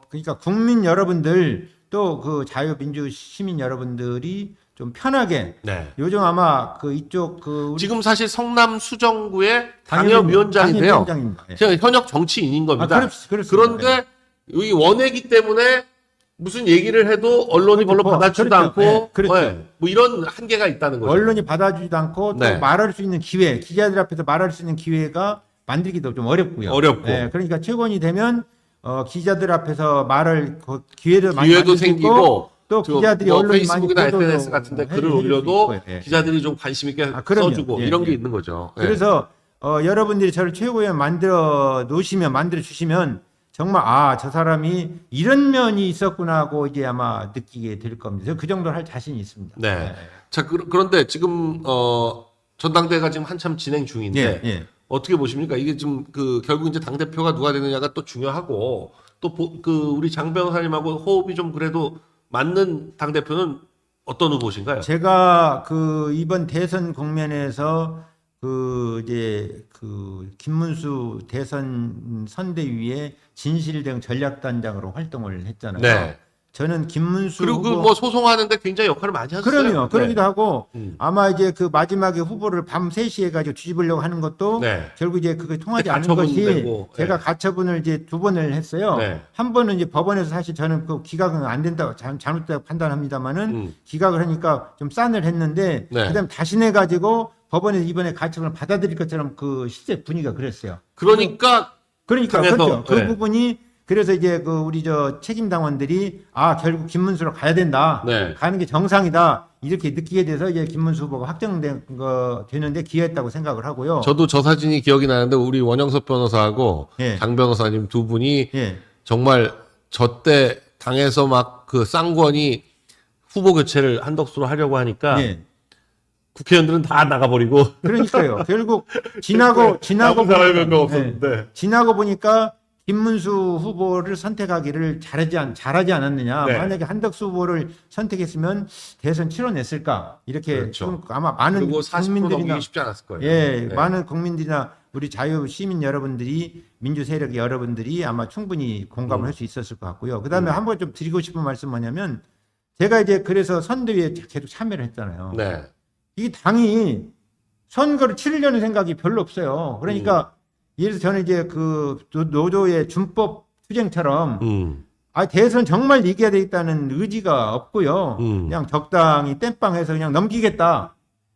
그러니까 국민 여러분들 또 그 자유민주 시민 여러분들이 좀 편하게 네. 요즘 아마 그 이쪽 그 우리 지금 사실 성남 수정구의 당협- 당협위원장이세요. 당협위원장입니다. 예. 그냥 현역 정치인인 겁니다. 그렇습니다. 그런데 이 원외기 때문에 무슨 얘기를 해도 언론이 별로 그렇죠. 받아주지도 그렇죠. 않고 예, 그렇죠. 뭐 이런 한계가 있다는 거죠. 언론이 받아주지도 않고 또 네. 말할 수 있는 기회, 기자들 앞에서 말할 수 있는 기회가 만들기도 좀 어렵고요. 어렵고. 예, 그러니까 최고원이 되면 기자들 앞에서 말할 기회도 많이 기회도 만들 수 있고 생기고 또 저 기자들이 뭐 언론이 많이 페이스북이나 보도도 SNS 같은데 글을 해줄 수 올려도 있고요. 예. 기자들이 좀 관심 있게 그럼요. 써주고 예, 이런 게 예. 있는 거죠. 예. 그래서 여러분들이 저를 최고위원 만들어 주시면 정말 저 사람이 이런 면이 있었구나 하고 이제 아마 느끼게 될 겁니다. 저그 정도 할 자신이 있습니다. 네. 자 그런데 지금 전당대회가 지금 한참 진행 중인데 예, 예. 어떻게 보십니까? 이게 좀 그 결국 이제 당 대표가 누가 되느냐가 또 중요하고 또 그 우리 장 변호사님하고 호흡이 좀 그래도 맞는 당 대표는 어떤 후보신가요? 제가 그 이번 대선 국면에서 그 이제 그 김문수 대선 선대위의 진실등 전략단장으로 활동을 했잖아요. 네. 저는 김문수 그리고 후보 뭐 소송하는데 굉장히 역할을 많이 하셨어요. 그럼요. 그러기도 하고 음. 아마 이제 그 마지막에 후보를 밤 3시에 가지고 뒤집으려고 하는 것도 네. 결국 이제 그게 통하지 그때 않은 가처분 것이 되고, 제가 네. 가처분을 이제 2번을 했어요. 네. 한 번은 이제 법원에서 사실 저는 그 기각은 안 된다고 잘못됐다고 판단합니다만은 기각을 하니까 좀 싼을 했는데 네. 그다음 다시 내 가지고 법원에서 이번에 가처분을 받아들일 것처럼 그 실제 분위기가 그랬어요. 그러니까 그러니까 당에서, 그렇죠. 그 네. 부분이 그래서 이제 그 우리 저 책임 당원들이 결국 김문수로 가야 된다. 네. 가는 게 정상이다. 이렇게 느끼게 돼서 이제 김문수 후보가 확정된 거 되는데 기여했다고 생각을 하고요. 저도 저 사진이 기억이 나는데 우리 원영석 변호사하고 예. 장 변호사님 두 분이 예. 정말 저 때 당에서 막 그 쌍권이 후보 교체를 한덕수로 하려고 하니까 예. 국회의원들은 다 나가버리고 그러니까요. 결국 지나고 남은 사람이 몇 명 예. 없었는데 지나고 보니까 김문수 후보를 선택하기를 잘하지 않았느냐. 네. 만약에 한덕수 후보를 선택했으면 대선 치러냈을까. 이렇게 그렇죠. 좀 아마 많은 그리고 40% 국민들이나 넘기기 쉽지 않았을 거예요. 예, 네. 많은 국민들이나 우리 자유 시민 여러분들이 민주 세력 여러분들이 아마 충분히 공감을 할 수 있었을 것 같고요. 그다음에 한번 좀 드리고 싶은 말씀 뭐냐면 제가 이제 그래서 선대위에 계속 참여를 했잖아요. 네. 이 당이 선거를 치르려는 생각이 별로 없어요. 그러니까 예를 들어서 저는 이제 그 노조의 준법 투쟁처럼 대선 정말 이겨야 되겠다는 의지가 없고요. 그냥 적당히 땜빵해서 그냥 넘기겠다.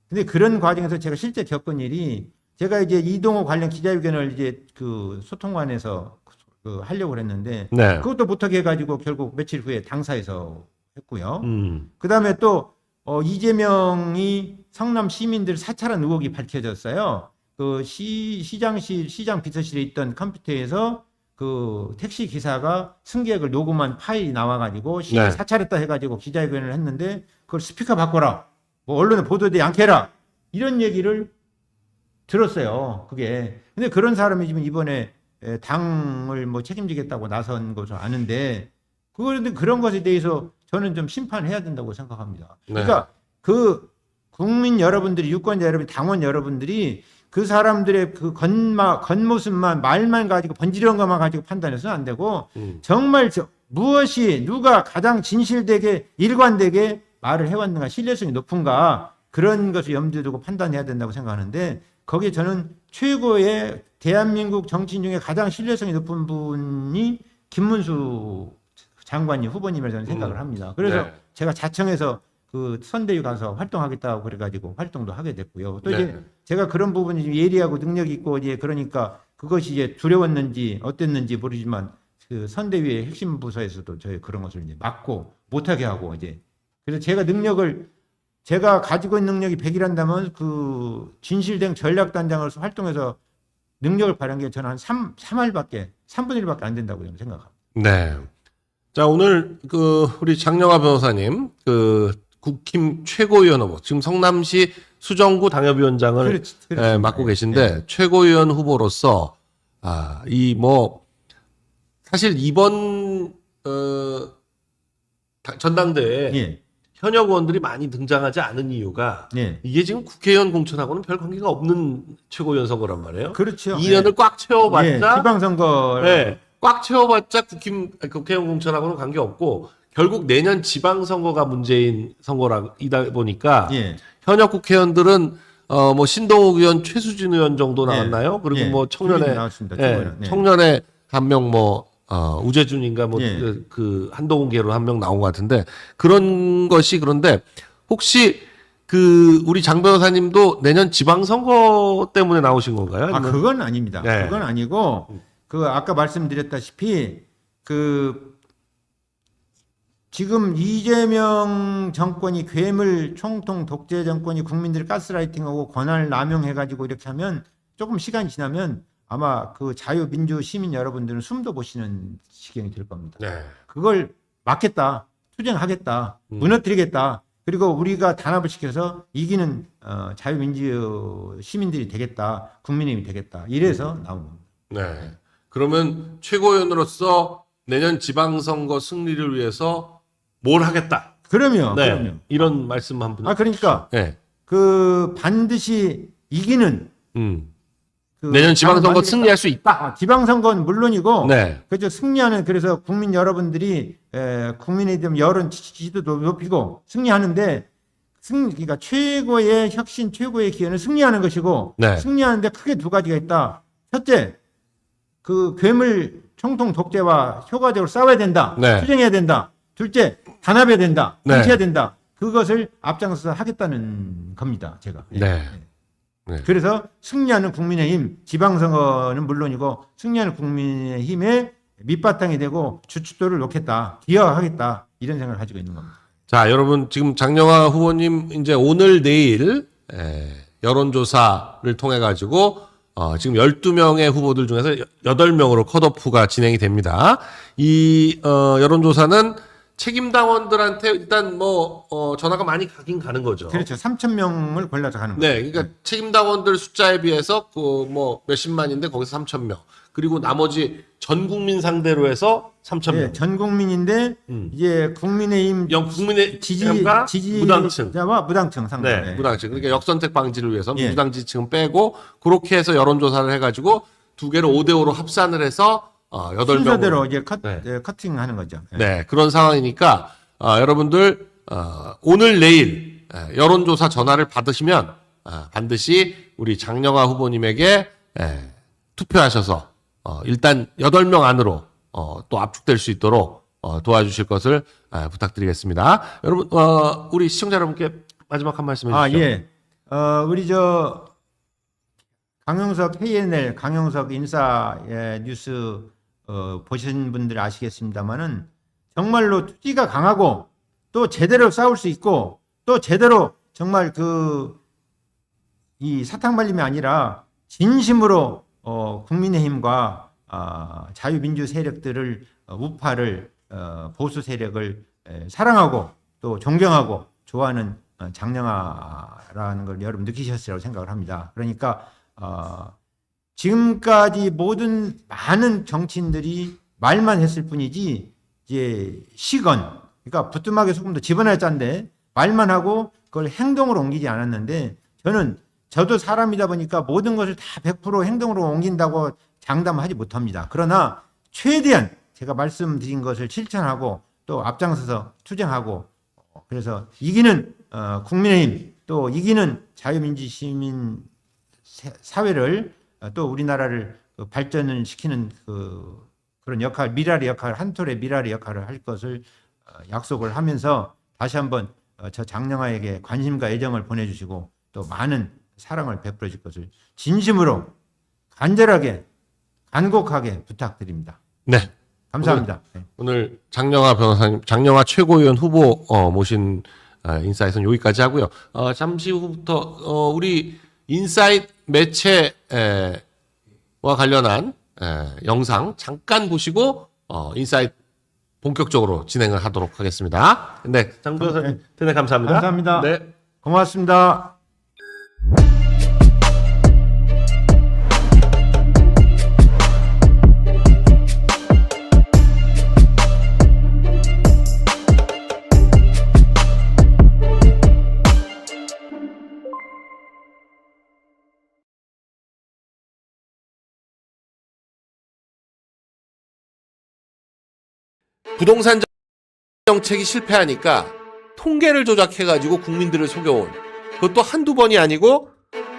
근데 그런 과정에서 제가 실제 겪은 일이 제가 이제 이동호 관련 기자회견을 이제 그 소통관에서 그 하려고 했는데 네. 그것도 못하게 해가지고 결국 며칠 후에 당사에서 했고요. 음. 그 다음에 또 이재명이 성남 시민들 사찰한 의혹이 밝혀졌어요. 그 시장 비서실에 있던 컴퓨터에서 그 택시 기사가 승객을 녹음한 파일이 나와가지고 네. 사찰했다 해가지고 기자회견을 했는데 그걸 스피커 바꿔라, 뭐 언론에 보도되지 않게 해라 이런 얘기를 들었어요. 그게 근데 그런 사람이 지금 이번에 당을 뭐 책임지겠다고 나선 것을 아는데 그런데 그런 것에 대해서 저는 좀 심판해야 된다고 생각합니다. 네. 그러니까 그 국민 여러분들이 유권자 여러분, 당원 여러분들이 그 사람들의 그 겉모습만 말만 가지고 번지르한 것만 가지고 판단해서는 안 되고 정말 무엇이 누가 가장 진실되게 일관되게 말을 해왔는가 신뢰성이 높은가 그런 것을 염두에 두고 판단해야 된다고 생각하는데 거기에 저는 최고의 대한민국 정치인 중에 가장 신뢰성이 높은 분이 김문수 장관님 후보님이라 저는 생각을 합니다. 그래서 네. 제가 자청해서 그 선대위 가서 활동하겠다고 그래가지고 활동도 하게 됐고요. 또 이제 네. 제가 그런 부분이 좀 예리하고 능력 있고 이제 그러니까 그것이 이제 두려웠는지 어땠는지 모르지만 그 선대위의 핵심 부서에서도 저희 그런 것을 이제 막고 못하게 하고 이제 그래서 제가 능력을 제가 가지고 있는 능력이 100이란다면 그 진실된 전략단장으로서 활동해서 능력을 발휘한 게 저는 한 3할밖에 3분의 1밖에 안 된다고 저는 생각합니다. 네. 자, 오늘 우리 장영하 변호사님 국힘 최고위원 후보, 지금 성남시 수정구 당협위원장을 그렇죠. 맡고 계신데 최고위원 후보로서 사실 이번 전당대회에 예. 현역 의원들이 많이 등장하지 않은 이유가 예. 이게 지금 국회의원 공천하고는 별 관계가 없는 최고위원 선거란 말이에요. 그렇죠. 2년을 꽉 채워봤자 예. 지방선거 꽉 채워봤자 국회의원 공천하고는 관계 없고 결국 내년 지방선거가 문제인 선거이다 보니까 예. 현역 국회의원들은 신동욱 의원, 최수진 의원 정도 나왔나요? 그리고 예. 뭐 청년에 나왔습니다. 청년에 한 명 우재준인가 예. 그 한동훈계로 한 명 나온 것 같은데 그런 것이 그런데 혹시 우리 장 변호사님도 내년 지방선거 때문에 나오신 건가요? 아니면? 그건 아닙니다. 네. 그건 아니고 아까 말씀드렸다시피 지금 이재명 정권이 괴물 총통 독재 정권이 국민들을 가스라이팅하고 권한을 남용해가지고 이렇게 하면 조금 시간이 지나면 아마 자유민주 시민 여러분들은 숨도 못 쉬는 지경이 될 겁니다. 네. 그걸 막겠다, 투쟁하겠다, 무너뜨리겠다. 그리고 우리가 단합을 시켜서 이기는 자유민주 시민들이 되겠다, 국민의힘이 되겠다. 이래서 나온 겁니다. 네. 그러면 최고위원으로서 내년 지방선거 승리를 위해서 뭘 하겠다. 그럼요. 네. 그럼요. 이런 말씀 한 분. 그러니까 네. 반드시 이기는 내년 지방선거 승리할 수 있다. 지방선거는 물론이고, 네. 그죠. 승리하는, 그래서 국민 여러분들이, 국민의힘 여론 지지도도 높이고, 승리하는데, 그러니까 최고의 혁신, 최고의 기회는 승리하는 것이고, 네. 승리하는데 크게 두 가지가 있다. 첫째, 괴물 총통 독재와 효과적으로 싸워야 된다. 네. 투쟁해야 된다. 둘째, 단합해야 된다. 네. 해야 된다. 그것을 앞장서서 하겠다는 겁니다. 제가. 네. 네. 그래서 승리하는 국민의힘, 지방선거는 물론이고 승리하는 국민의힘의 밑바탕이 되고 주춧돌을 놓겠다, 기여하겠다 이런 생각을 가지고 있는 겁니다. 자, 여러분 지금 장영하 후보님 이제 오늘 내일 여론조사를 통해 가지고 지금 12명의 후보들 중에서 8명으로 컷오프가 진행이 됩니다. 이 여론조사는 책임당원들한테 일단 전화가 많이 가긴 가는 거죠. 그렇죠. 3,000명을 골라서 가는 거죠. 네, 그러니까 책임당원들 숫자에 비해서 몇십만인데 거기서 3,000명. 그리고 나머지 전 국민 상대로 해서 3,000명. 네, 전 국민인데 이제 국민의힘 국민의 지지자와 무당층 상대. 네, 무당층. 그러니까 역선택 방지를 위해서 예. 무당 지층은 빼고 그렇게 해서 여론조사를 해가지고 두 개를 5대5로 합산을 해서 8명. 순서대로 이제 네. 커팅하는 거죠. 네, 그런 상황이니까 여러분들 오늘 내일 여론조사 전화를 받으시면 반드시 우리 장영하 후보님에게 투표하셔서 일단 8명 안으로 또 압축될 수 있도록 도와주실 것을 부탁드리겠습니다. 여러분 우리 시청자 여러분께 마지막 한 말씀 해주시죠. 예. 우리 강용석 KNL 강용석 인사의 뉴스 보신 분들 아시겠습니다만은 정말로 투지가 강하고 또 제대로 싸울 수 있고 또 제대로 정말 이 사탕 발림이 아니라 진심으로 국민의힘과 자유민주 세력들을 우파를 보수 세력을 사랑하고 또 존경하고 좋아하는 장영하라는 걸 여러분 느끼셨으리라고 생각을 합니다. 그러니까 지금까지 많은 정치인들이 말만 했을 뿐이지 이제 시건 그러니까 부뚜막에 소금도 집어넣어 짠데 말만 하고 그걸 행동으로 옮기지 않았는데 저도 사람이다 보니까 모든 것을 다 100% 행동으로 옮긴다고 장담하지 못합니다. 그러나 최대한 제가 말씀드린 것을 실천하고 또 앞장서서 투쟁하고 그래서 이기는 국민의힘 또 이기는 자유민주 시민 사회를 또 우리나라를 발전을 시키는 그런 역할, 미랄의 역할, 한 톨의 미랄의 역할을 할 것을 약속을 하면서 다시 한번 저 장영하에게 관심과 애정을 보내주시고 또 많은 사랑을 베풀어 줄 것을 진심으로 간절하게 간곡하게 부탁드립니다. 네. 감사합니다. 오늘 장영하 변호사님, 장영하 최고위원 후보 모신 인사이트는 여기까지 하고요. 잠시 후부터 우리 인사이트 매체와 관련한 영상 잠깐 보시고 인사이트 본격적으로 진행을 하도록 하겠습니다. 네, 장 변호사님, 대단히 감사합니다. 감사합니다. 네. 고맙습니다. 부동산 정책이 실패하니까 통계를 조작해가지고 국민들을 속여온, 그것도 한두 번이 아니고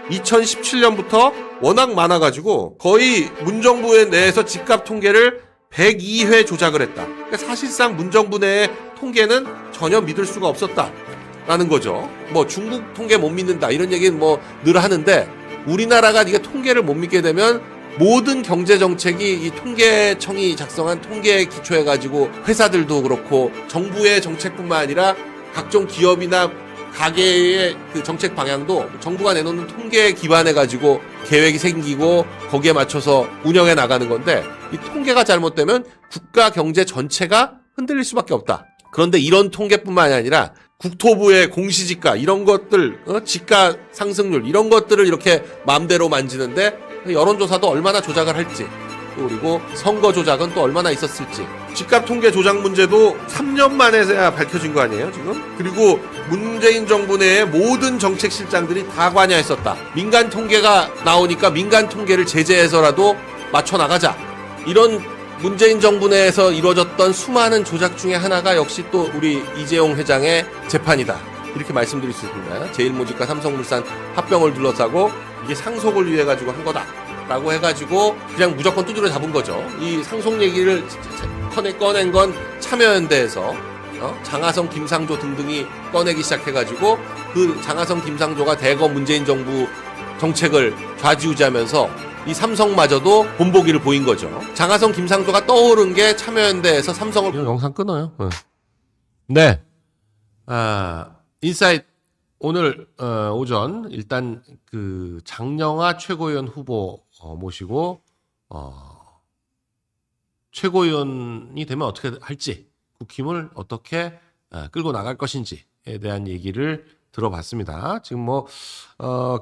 2017년부터 워낙 많아가지고 거의 문정부 내에서 집값 통계를 102회 조작을 했다. 그러니까 사실상 문정부 내의 통계는 전혀 믿을 수가 없었다라는 거죠. 뭐 중국 통계 못 믿는다 이런 얘기는 뭐 늘 하는데, 우리나라가 이게 통계를 못 믿게 되면 모든 경제 정책이 이 통계청이 작성한 통계에 기초해가지고 회사들도 그렇고 정부의 정책뿐만 아니라 각종 기업이나 가계의 그 정책 방향도 정부가 내놓는 통계에 기반해가지고 계획이 생기고 거기에 맞춰서 운영해 나가는 건데, 이 통계가 잘못되면 국가 경제 전체가 흔들릴 수밖에 없다. 그런데 이런 통계뿐만이 아니라 국토부의 공시지가 이런 것들, 지가 상승률 이런 것들을 이렇게 마음대로 만지는데 여론조사도 얼마나 조작을 할지, 그리고 선거 조작은 또 얼마나 있었을지, 집값 통계 조작 문제도 3년 만에야 밝혀진 거 아니에요 지금? 그리고 문재인 정부 내의 모든 정책실장들이 다 관여했었다. 민간 통계가 나오니까 민간 통계를 제재해서라도 맞춰 나가자. 이런 문재인 정부 내에서 이루어졌던 수많은 조작 중에 하나가 역시 또 우리 이재용 회장의 재판이다. 이렇게 말씀드릴 수 있습니다. 제일모직과 삼성물산 합병을 둘러싸고 이게 상속을 위해 가지고 한 거다라고 해가지고 그냥 무조건 두드려 잡은 거죠. 이 상속 얘기를 꺼낸 건 참여연대에서 장하성, 김상조 등등이 꺼내기 시작해가지고 그 장하성, 김상조가 대거 문재인 정부 정책을 좌지우지하면서 이 삼성마저도 본보기를 보인 거죠. 장하성, 김상조가 떠오른 게 참여연대에서 삼성을. 이거 영상 끊어요. 네. 인사이트 오늘 오전 일단 그 장영하 최고위원 후보 모시고 최고위원이 되면 어떻게 할지, 국힘을 어떻게 끌고 나갈 것인지에 대한 얘기를 들어봤습니다. 지금 뭐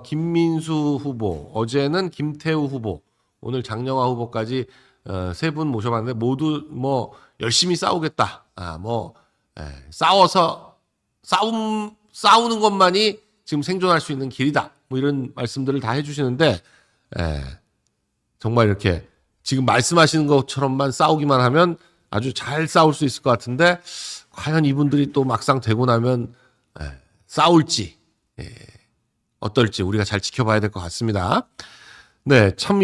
김민수 후보, 어제는 김태우 후보, 오늘 장영하 후보까지 세 분 모셔봤는데 모두 뭐 열심히 싸우겠다. 싸워서 싸우는 것만이 지금 생존할 수 있는 길이다. 뭐 이런 말씀들을 다 해주시는데, 정말 이렇게 지금 말씀하시는 것처럼만 싸우기만 하면 아주 잘 싸울 수 있을 것 같은데, 과연 이분들이 또 막상 되고 나면 싸울지 어떨지 우리가 잘 지켜봐야 될 것 같습니다. 네, 참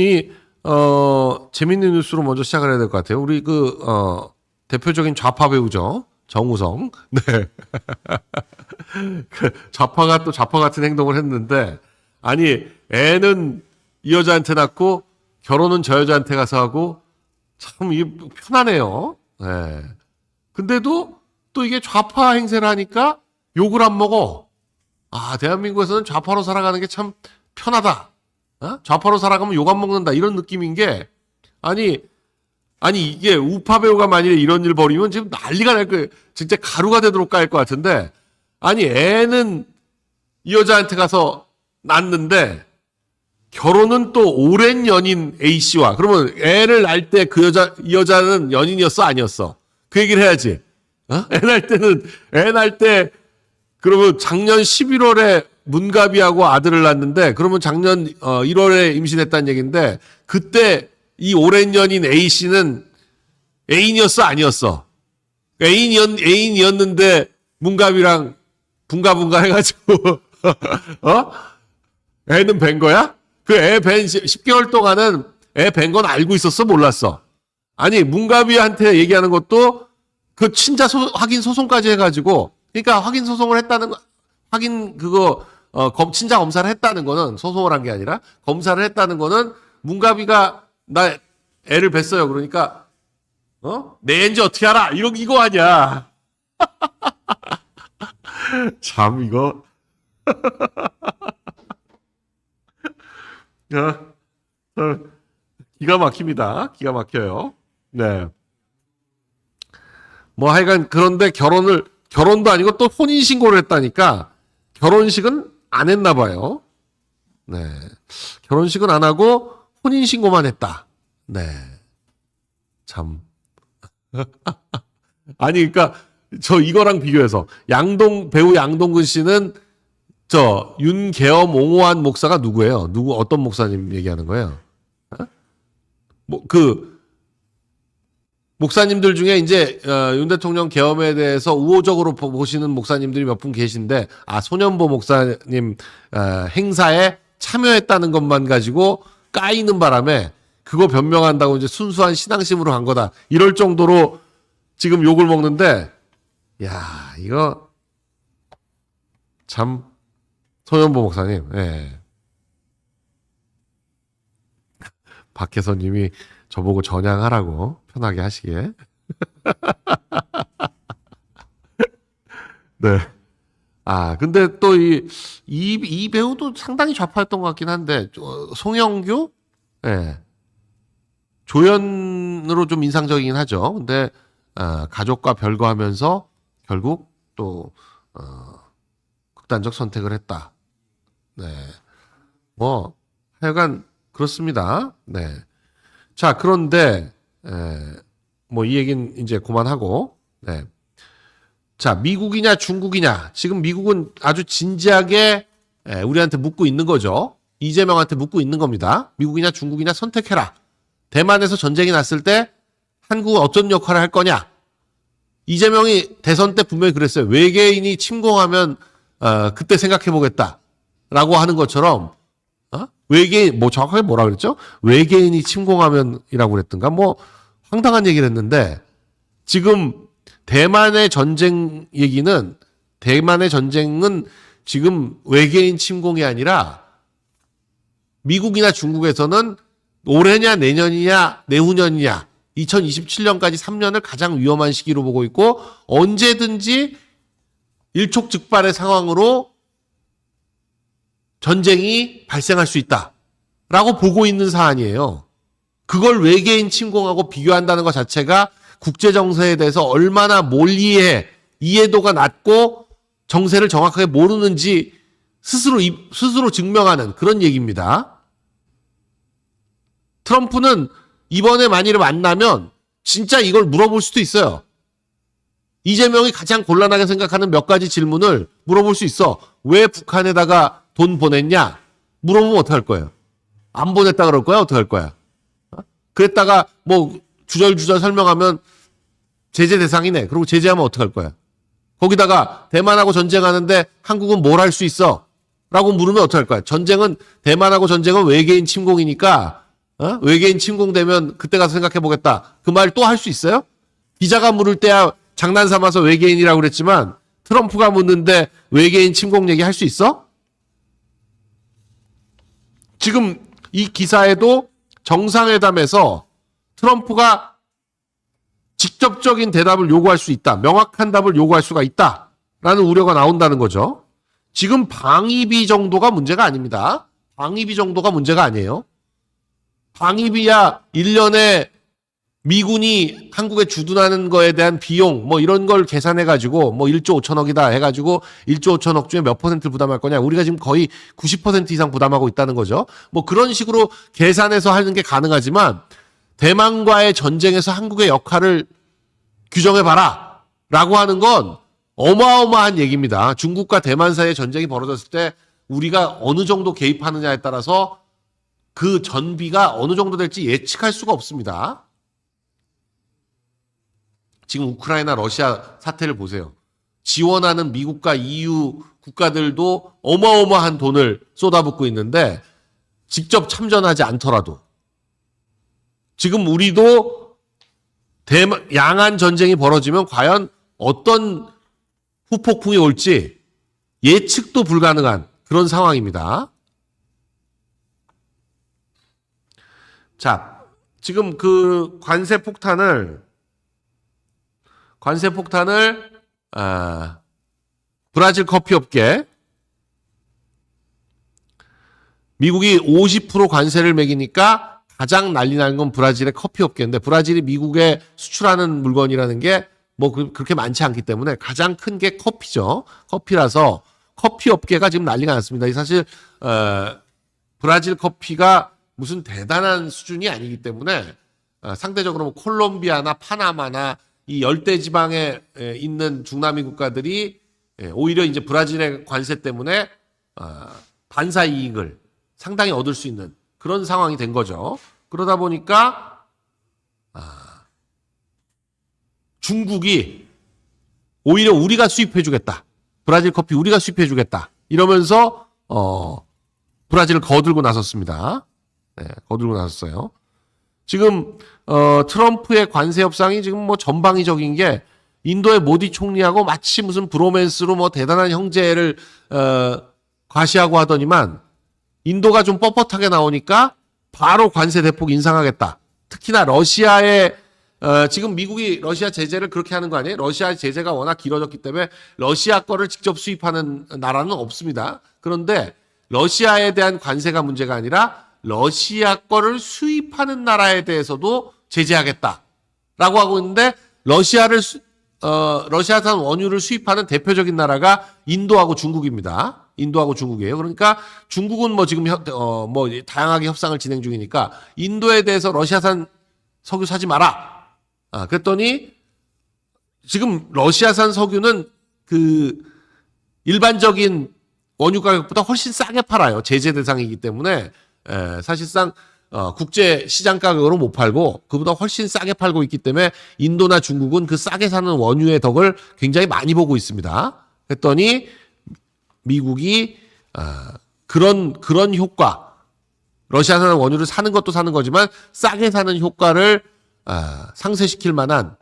재밌는 뉴스로 먼저 시작을 해야 될 것 같아요. 우리 대표적인 좌파 배우죠. 정우성. 네. 좌파가 또 좌파 같은 행동을 했는데, 아니, 애는 이 여자한테 낳고 결혼은 저 여자한테 가서 하고, 참 이게 편하네요. 네. 근데도 또 이게 좌파 행세를 하니까 욕을 안 먹어. 대한민국에서는 좌파로 살아가는 게 참 편하다. 좌파로 살아가면 욕 안 먹는다. 이런 느낌인 게, 아니 이게 우파 배우가 만일에 이런 일 벌이면 지금 난리가 날 거예요. 진짜 가루가 되도록 깔 것 같은데, 아니 애는 이 여자한테 가서 낳는데 결혼은 또 오랜 연인 A씨와, 그러면 애를 낳을 때 이 여자는 연인이었어 아니었어? 그 얘기를 해야지. 애 낳을 때 그러면 작년 11월에 문가비하고 아들을 낳았는데, 그러면 작년 1월에 임신했다는 얘기인데, 그때 이 오랜 연인 A씨는 애인이었어 아니었어? 애인이었는데 문갑이랑 분가분가 해가지고 애는 뵌 거야? 그 애 뵌 10개월 동안은 애 뵌 건 알고 있었어 몰랐어? 아니 문갑이한테 얘기하는 것도 그 친자 확인 소송까지 해가지고, 그러니까 확인 소송을 했다는 친자 검사를 했다는 거는, 소송을 한 게 아니라 검사를 했다는 거는, 문갑이가 나 애를 뵀어요. 그러니까 내 애인지 어떻게 알아? 이거 아니야. 참 이거 기가 막힙니다. 기가 막혀요. 네. 뭐 하여간 그런데 결혼도 아니고 또 혼인 신고를 했다니까 결혼식은 안 했나 봐요. 네. 결혼식은 안 하고 혼인 신고만 했다. 네. 참. 아니 그러니까 저 이거랑 비교해서 배우 양동근 씨는 저 윤계엄 옹호한 목사가 누구예요? 어떤 목사님 얘기하는 거예요? 뭐 목사님들 중에 이제 윤 대통령 계엄에 대해서 우호적으로 보시는 목사님들이 몇 분 계신데 소년보 목사님 행사에 참여했다는 것만 가지고 까이는 바람에 그거 변명한다고 이제 순수한 신앙심으로 간 거다. 이럴 정도로 지금 욕을 먹는데 야 이거 참 소년보 목사님. 예. 박혜선님이 저보고 전향하라고 편하게 하시게. 네. 근데 또 이 배우도 상당히 좌파였던 것 같긴 한데, 송영규? 예. 조연으로 좀 인상적이긴 하죠. 근데, 가족과 별거하면서 결국 또, 극단적 선택을 했다. 네. 뭐, 하여간, 그렇습니다. 네. 자, 그런데, 뭐, 이 얘기는 이제 그만하고, 네. 자, 미국이냐, 중국이냐. 지금 미국은 아주 진지하게 우리한테 묻고 있는 거죠. 이재명한테 묻고 있는 겁니다. 미국이냐, 중국이냐 선택해라. 대만에서 전쟁이 났을 때 한국은 어떤 역할을 할 거냐. 이재명이 대선 때 분명히 그랬어요. 외계인이 침공하면, 그때 생각해보겠다. 라고 하는 것처럼, 외계인, 뭐 정확하게 뭐라 그랬죠? 외계인이 침공하면이라고 그랬던가? 뭐, 황당한 얘기를 했는데, 지금 대만의 전쟁은 지금 외계인 침공이 아니라 미국이나 중국에서는 올해냐 내년이냐 내후년이냐 2027년까지 3년을 가장 위험한 시기로 보고 있고 언제든지 일촉즉발의 상황으로 전쟁이 발생할 수 있다라고 보고 있는 사안이에요. 그걸 외계인 침공하고 비교한다는 것 자체가 국제 정세에 대해서 얼마나 이해도가 낮고 정세를 정확하게 모르는지 스스로 증명하는 그런 얘기입니다. 트럼프는 이번에 만일에 만나면 진짜 이걸 물어볼 수도 있어요. 이재명이 가장 곤란하게 생각하는 몇 가지 질문을 물어볼 수 있어. 왜 북한에다가 돈 보냈냐? 물어보면 어떡할 거예요? 안 보냈다 그럴 거야? 어떡할 거야? 그랬다가 뭐 주절주절 설명하면 제재 대상이네. 그리고 제재하면 어떡할 거야? 거기다가 대만하고 전쟁하는데 한국은 뭘 할 수 있어? 라고 물으면 어떡할 거야? 대만하고 전쟁은 외계인 침공이니까 외계인 침공되면 그때 가서 생각해보겠다. 그 말 또 할 수 있어요? 기자가 물을 때야 장난 삼아서 외계인이라고 그랬지만 트럼프가 묻는데 외계인 침공 얘기 할 수 있어? 지금 이 기사에도 정상회담에서 트럼프가 직접적인 대답을 요구할 수 있다. 명확한 답을 요구할 수가 있다라는 우려가 나온다는 거죠. 지금 방위비 정도가 문제가 아닙니다. 방위비 정도가 문제가 아니에요. 방위비야 1년에 미군이 한국에 주둔하는 거에 대한 비용 뭐 이런 걸 계산해가지고 뭐 1조 5천억이다 해가지고 1조 5천억 중에 몇 퍼센트를 부담할 거냐. 우리가 지금 거의 90% 이상 부담하고 있다는 거죠. 뭐 그런 식으로 계산해서 하는 게 가능하지만 대만과의 전쟁에서 한국의 역할을 규정해봐라 라고 하는 건 어마어마한 얘기입니다. 중국과 대만 사이의 전쟁이 벌어졌을 때 우리가 어느 정도 개입하느냐에 따라서 그 전비가 어느 정도 될지 예측할 수가 없습니다. 지금 우크라이나 러시아 사태를 보세요. 지원하는 미국과 EU 국가들도 어마어마한 돈을 쏟아붓고 있는데 직접 참전하지 않더라도 지금 우리도 양안 전쟁이 벌어지면 과연 어떤 후폭풍이 올지 예측도 불가능한 그런 상황입니다. 자, 지금 그 관세 폭탄을 브라질 커피 업계. 미국이 50% 관세를 매기니까 가장 난리 나는 건 브라질의 커피 업계인데, 브라질이 미국에 수출하는 물건이라는 게 뭐 그렇게 많지 않기 때문에 가장 큰 게 커피죠. 커피라서 커피 업계가 지금 난리가 났습니다. 사실 브라질 커피가 무슨 대단한 수준이 아니기 때문에 상대적으로 뭐 콜롬비아나 파나마나 이 열대 지방에 있는 중남미 국가들이 오히려 이제 브라질의 관세 때문에 반사 이익을 상당히 얻을 수 있는 그런 상황이 된 거죠. 그러다 보니까 중국이 오히려 우리가 수입해주겠다. 브라질 커피 우리가 수입해주겠다. 이러면서 브라질을 거들고 나섰습니다. 네, 거들고 나섰어요. 지금 트럼프의 관세 협상이 지금 뭐 전방위적인 게 인도의 모디 총리하고 마치 무슨 브로맨스로 뭐 대단한 형제를 과시하고 하더니만 인도가 좀 뻣뻣하게 나오니까 바로 관세 대폭 인상하겠다. 특히나 러시아의 지금 미국이 러시아 제재를 그렇게 하는 거 아니에요? 러시아 제재가 워낙 길어졌기 때문에 러시아 거를 직접 수입하는 나라는 없습니다. 그런데 러시아에 대한 관세가 문제가 아니라 러시아 거를 수입하는 나라에 대해서도 제재하겠다라고 하고 있는데, 러시아산 원유를 수입하는 대표적인 나라가 인도하고 중국입니다. 인도하고 중국이에요. 그러니까 중국은 뭐 지금 뭐 다양하게 협상을 진행 중이니까 인도에 대해서 러시아산 석유 사지 마라. 그랬더니 지금 러시아산 석유는 그 일반적인 원유 가격보다 훨씬 싸게 팔아요. 제재 대상이기 때문에 사실상 국제 시장 가격으로 못 팔고 그보다 훨씬 싸게 팔고 있기 때문에 인도나 중국은 그 싸게 사는 원유의 덕을 굉장히 많이 보고 있습니다. 그랬더니 미국이 그런 효과, 러시아산 원유를 사는 것도 사는 거지만 싸게 사는 효과를 상쇄시킬 만한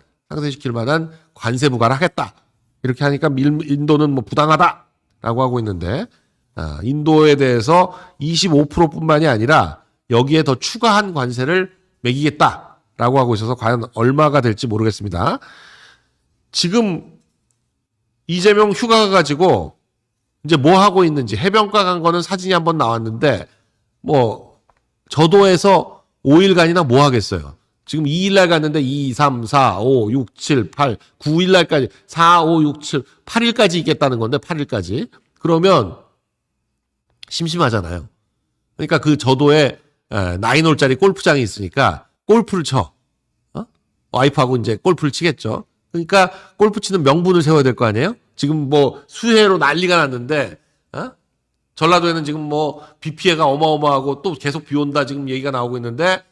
관세 부과를 하겠다. 이렇게 하니까 인도는 뭐 부당하다라고 하고 있는데, 인도에 대해서 25%뿐만이 아니라 여기에 더 추가한 관세를 매기겠다라고 하고 있어서 과연 얼마가 될지 모르겠습니다. 지금 이재명 휴가 가지고 이제 뭐 하고 있는지, 해변가 간 거는 사진이 한번 나왔는데 뭐 저도에서 5일간이나 뭐 하겠어요. 지금 2일날 갔는데 2, 3, 4, 5, 6, 7, 8, 9일날까지 4, 5, 6, 7, 8일까지 있겠다는 건데 8일까지. 그러면 심심하잖아요. 그러니까 그 저도에 9홀짜리 골프장이 있으니까 골프를 쳐. 와이프하고 이제 골프를 치겠죠. 그러니까 골프 치는 명분을 세워야 될 거 아니에요? 지금 뭐 수해로 난리가 났는데, 전라도에는 지금 뭐 비 피해가 어마어마하고 또 계속 비 온다 지금 얘기가 나오고 있는데,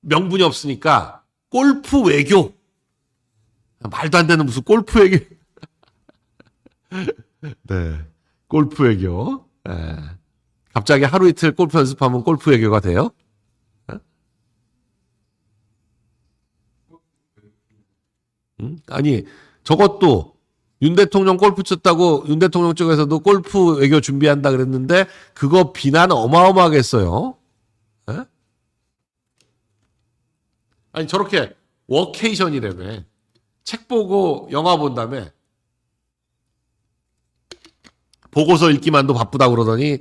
명분이 없으니까 골프 외교. 말도 안 되는 무슨 골프 외교. 네. 골프 외교. 갑자기 하루 이틀 골프 연습하면 골프 외교가 돼요? 아니, 저것도 윤 대통령 골프 쳤다고 윤 대통령 쪽에서도 골프 외교 준비한다 그랬는데 그거 비난 어마어마하게 했어요. 아니, 저렇게 워케이션이라며. 책 보고 영화 본다며. 보고서 읽기만도 바쁘다고 그러더니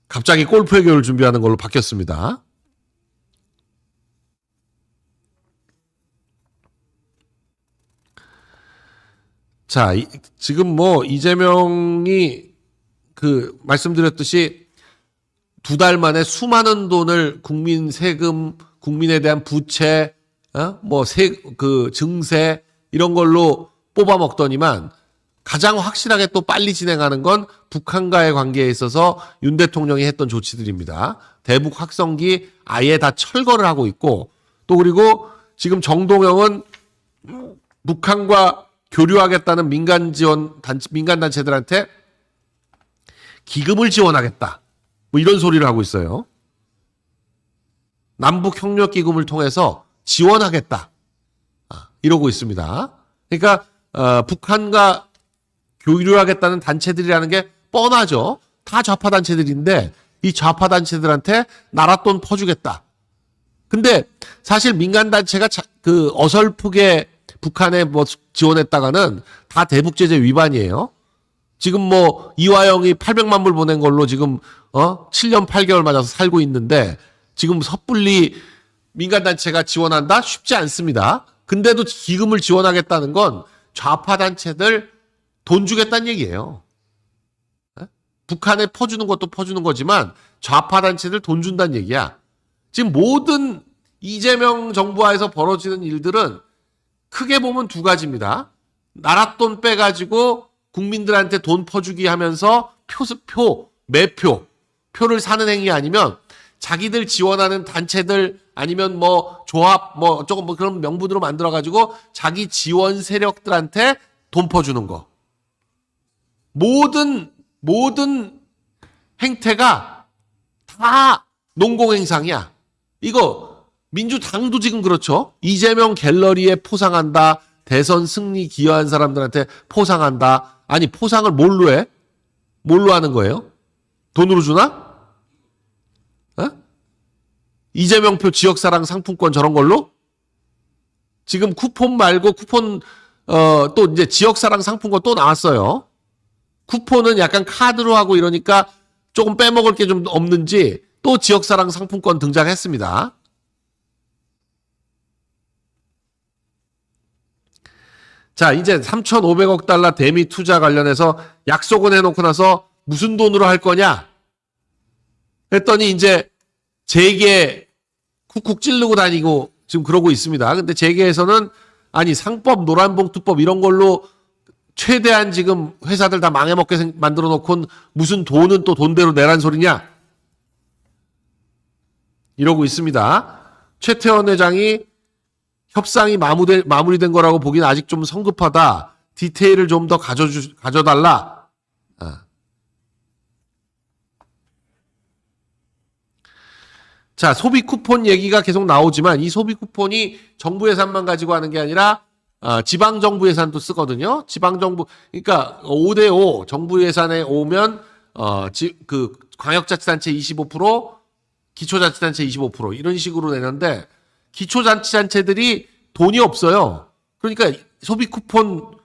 갑자기 골프 외교를 준비하는 걸로 바뀌었습니다. 자, 지금 뭐 이재명이 그 말씀드렸듯이 2달 만에 수많은 돈을 국민 세금, 국민에 대한 부채, 그 증세 이런 걸로 뽑아 먹더니만 가장 확실하게 또 빨리 진행하는 건 북한과의 관계에 있어서 윤 대통령이 했던 조치들입니다. 대북 확성기 아예 다 철거를 하고 있고, 또 그리고 지금 정동영은 북한과 교류하겠다는 민간 단체들한테 기금을 지원하겠다. 뭐 이런 소리를 하고 있어요. 남북 협력 기금을 통해서 지원하겠다. 이러고 있습니다. 그러니까 북한과 교류하겠다는 단체들이라는 게 뻔하죠. 다 좌파 단체들인데 이 좌파 단체들한테 나라 돈 퍼주겠다. 근데 사실 민간 단체가 그 어설프게 북한에 뭐 지원했다가는 다 대북제재 위반이에요. 지금 뭐 이화영이 800만 불 보낸 걸로 지금 7년 8개월 맞아서 살고 있는데 지금 섣불리 민간단체가 지원한다? 쉽지 않습니다. 근데도 기금을 지원하겠다는 건 좌파 단체들 돈 주겠다는 얘기예요. 북한에 퍼주는 것도 퍼주는 거지만 좌파 단체들 돈 준다는 얘기야. 지금 모든 이재명 정부하에서 벌어지는 일들은 크게 보면 두 가지입니다. 나라 돈 빼가지고 국민들한테 돈 퍼주기 하면서 표를 사는 행위 아니면 자기들 지원하는 단체들 아니면 뭐 조합 뭐 조금 뭐 그런 명분으로 만들어가지고 자기 지원 세력들한테 돈 퍼주는 거. 모든 행태가 다 농공행상이야. 이거 민주당도 지금 그렇죠. 이재명 갤러리에 포상한다. 대선 승리 기여한 사람들한테 포상한다. 아니 포상을 뭘로 해? 뭘로 하는 거예요? 돈으로 주나? 이재명표 지역사랑 상품권 저런 걸로? 지금 쿠폰 말고 쿠폰 또 이제 지역사랑 상품권 또 나왔어요. 쿠폰은 약간 카드로 하고 이러니까 조금 빼먹을 게 좀 없는지 또 지역사랑 상품권 등장했습니다. 자, 이제 3,500억 달러 대미 투자 관련해서 약속은 해놓고 나서 무슨 돈으로 할 거냐? 했더니 이제 재계 쿡쿡 찌르고 다니고 지금 그러고 있습니다. 근데 재계에서는 아니 상법, 노란봉투법 이런 걸로 최대한 지금 회사들 다 망해먹게 만들어 놓고 무슨 돈은 또 돈대로 내란 소리냐? 이러고 있습니다. 최태원 회장이 협상이 마무리된 거라고 보기는 아직 좀 성급하다. 디테일을 좀 더 가져달라. 자, 소비 쿠폰 얘기가 계속 나오지만 이 소비 쿠폰이 정부 예산만 가지고 하는 게 아니라 지방 정부 예산도 쓰거든요. 지방 정부 그러니까 5대5 정부 예산에 오면 그 광역자치단체 25%, 기초자치단체 25% 이런 식으로 내는데 기초자치단체들이 돈이 없어요. 그러니까 소비 쿠폰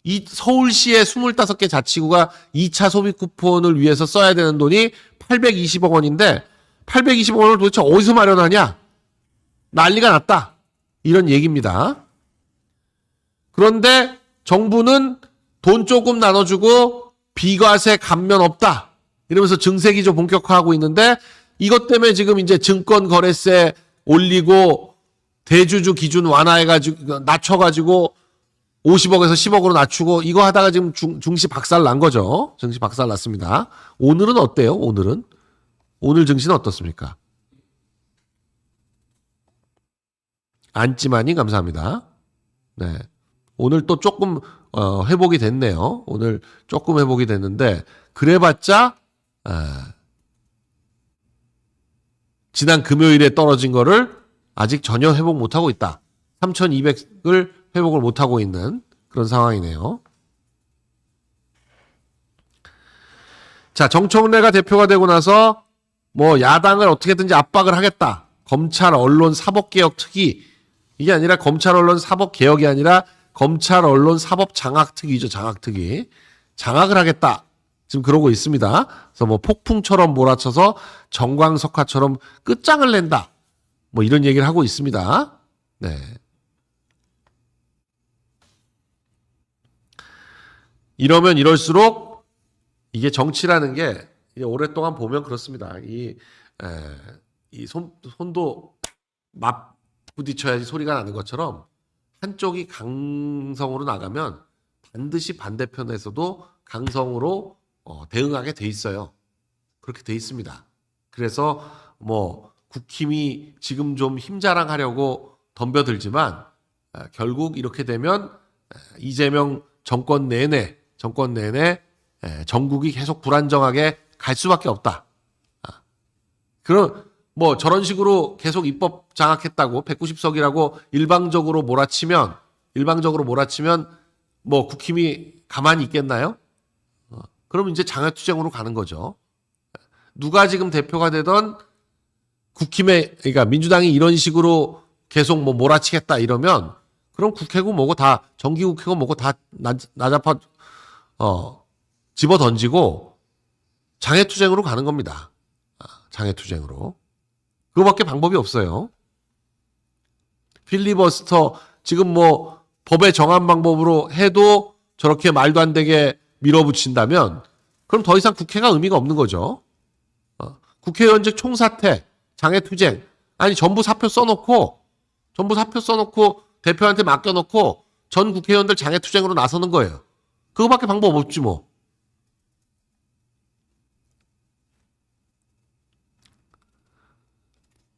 이 서울시의 25개 자치구가 2차 소비 쿠폰을 위해서 써야 되는 돈이 820억 원인데 820억 원을 도대체 어디서 마련하냐? 난리가 났다. 이런 얘기입니다. 그런데 정부는 돈 조금 나눠주고 비과세 감면 없다. 이러면서 증세기조 본격화하고 있는데 이것 때문에 지금 이제 증권거래세 올리고 대주주 기준 완화해가지고 낮춰가지고 50억에서 10억으로 낮추고 이거 하다가 지금 증시 박살 난 거죠. 증시 박살 났습니다. 오늘은 어때요? 오늘 증시는 어떻습니까? 안찌마님 감사합니다. 네. 오늘 또 조금 회복이 됐네요. 오늘 조금 회복이 됐는데 그래봤자 지난 금요일에 떨어진 거를 아직 전혀 회복 못하고 있다. 3,200을 회복을 못하고 있는 그런 상황이네요. 자, 정청래가 대표가 되고 나서 뭐 야당을 어떻게든지 압박을 하겠다. 검찰 언론 사법개혁 특위 이게 아니라 검찰 언론 사법개혁이 아니라 검찰 언론 사법 장악특위죠. 장악특위. 장악을 하겠다. 지금 그러고 있습니다. 그래서 뭐 폭풍처럼 몰아쳐서 정광석화처럼 끝장을 낸다. 뭐 이런 얘기를 하고 있습니다. 네. 이러면 이럴수록 이게 정치라는 게 오랫동안 보면 그렇습니다. 이 손도 맞 부딪혀야지 소리가 나는 것처럼 한쪽이 강성으로 나가면 반드시 반대편에서도 강성으로 대응하게 돼 있어요. 그렇게 돼 있습니다. 그래서 뭐 국힘이 지금 좀 힘자랑하려고 덤벼들지만 결국 이렇게 되면 이재명 정권 내내 전국이 계속 불안정하게 갈 수밖에 없다. 그럼 뭐 저런 식으로 계속 입법 장악했다고 190석이라고 일방적으로 몰아치면 뭐 국힘이 가만히 있겠나요? 그럼 이제 장외투쟁으로 가는 거죠. 누가 지금 대표가 되던 국힘의 그러니까 민주당이 이런 식으로 계속 뭐 몰아치겠다 이러면 그럼 국회고 뭐고 다 정기국회고 뭐고 다 나자파 집어 던지고 장애투쟁으로 가는 겁니다. 장애투쟁으로. 그거밖에 방법이 없어요. 필리버스터 지금 뭐 법에 정한 방법으로 해도 저렇게 말도 안 되게 밀어붙인다면 그럼 더 이상 국회가 의미가 없는 거죠. 국회의원직 총사퇴, 장애투쟁, 아니 전부 사표 써놓고 대표한테 맡겨놓고 전 국회의원들 장애투쟁으로 나서는 거예요. 그거밖에 방법 없지 뭐.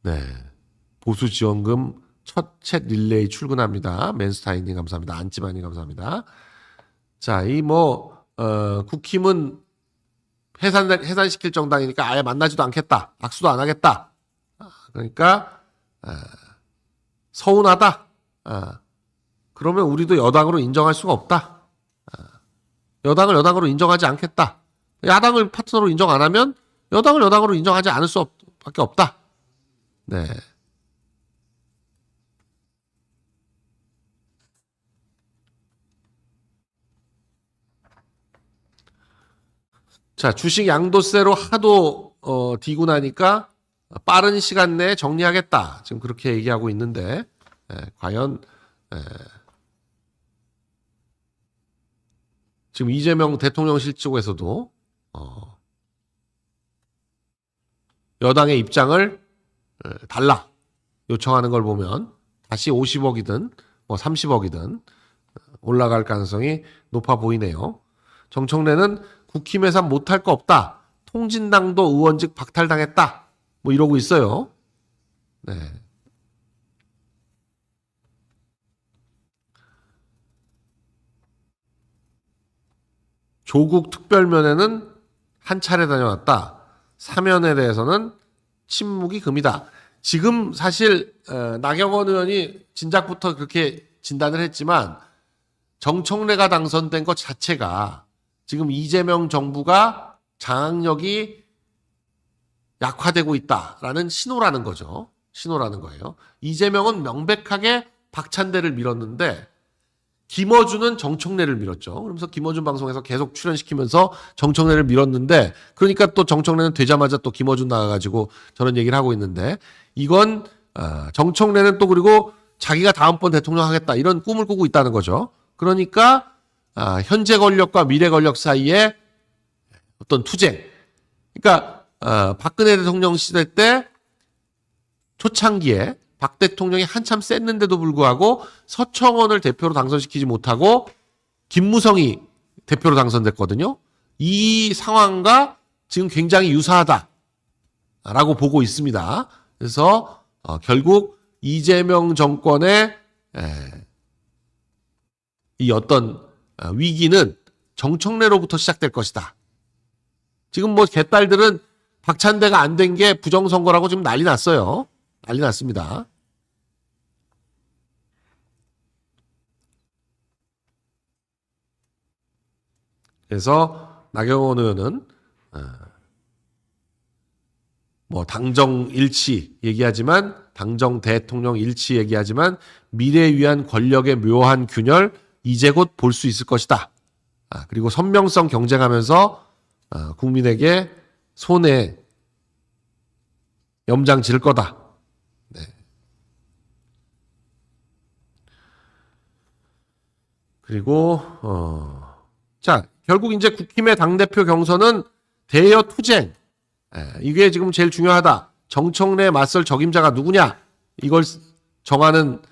네, 보수지원금 첫 챗 릴레이 출근합니다. 맨스타인님 감사합니다. 안찌만님 감사합니다. 자, 국힘은 해산시킬 정당이니까 아예 만나지도 않겠다. 악수도 안 하겠다. 그러니까 서운하다. 그러면 우리도 여당으로 인정할 수가 없다. 여당을 여당으로 인정하지 않겠다. 야당을 파트너로 인정 안 하면 여당을 여당으로 인정하지 않을 수밖에 없다. 네. 자, 주식 양도세로 하도 디고 나니까 빠른 시간 내에 정리하겠다. 지금 그렇게 얘기하고 있는데 과연 지금 이재명 대통령실 쪽에서도 여당의 입장을 달라 요청하는 걸 보면 다시 50억이든 뭐 30억이든 올라갈 가능성이 높아 보이네요. 정청래는 국힘 해산 못할 거 없다. 통진당도 의원직 박탈당했다. 뭐 이러고 있어요. 네. 조국 특별면회는 한 차례 다녀왔다. 사면에 대해서는 침묵이 금이다. 지금 사실 나경원 의원이 진작부터 그렇게 진단을 했지만 정청래가 당선된 것 자체가 지금 이재명 정부가 장악력이 약화되고 있다라는 신호라는 거죠. 신호라는 거예요. 이재명은 명백하게 박찬대를 밀었는데 김어준은 정청래를 밀었죠. 그러면서 김어준 방송에서 계속 출연시키면서 정청래를 밀었는데 그러니까 또 정청래는 되자마자 또 김어준 나가가지고 저런 얘기를 하고 있는데 이건 정청래는 또 그리고 자기가 다음번 대통령 하겠다 이런 꿈을 꾸고 있다는 거죠. 그러니까 현재 권력과 미래 권력 사이에 어떤 투쟁. 그러니까 박근혜 대통령 시대 때 초창기에 박 대통령이 한참 셌는데도 불구하고 서청원을 대표로 당선시키지 못하고 김무성이 대표로 당선됐거든요. 이 상황과 지금 굉장히 유사하다라고 보고 있습니다. 그래서 결국 이재명 정권의 이 어떤 위기는 정청래로부터 시작될 것이다. 지금 뭐 개딸들은 박찬대가 안 된 게 부정선거라고 지금 난리 났어요. 난리 났습니다. 그래서 나경원 의원은 뭐 당정 일치 얘기하지만 당정 대통령 일치 얘기하지만 미래에 위한 권력의 묘한 균열 이제 곧 볼 수 있을 것이다. 그리고 선명성 경쟁하면서 국민에게 손에 염장 지를 거다. 네. 그리고 자 결국 이제 국힘의 당대표 경선은 대여 투쟁. 이게 지금 제일 중요하다. 정청래에 맞설 적임자가 누구냐 이걸 정하는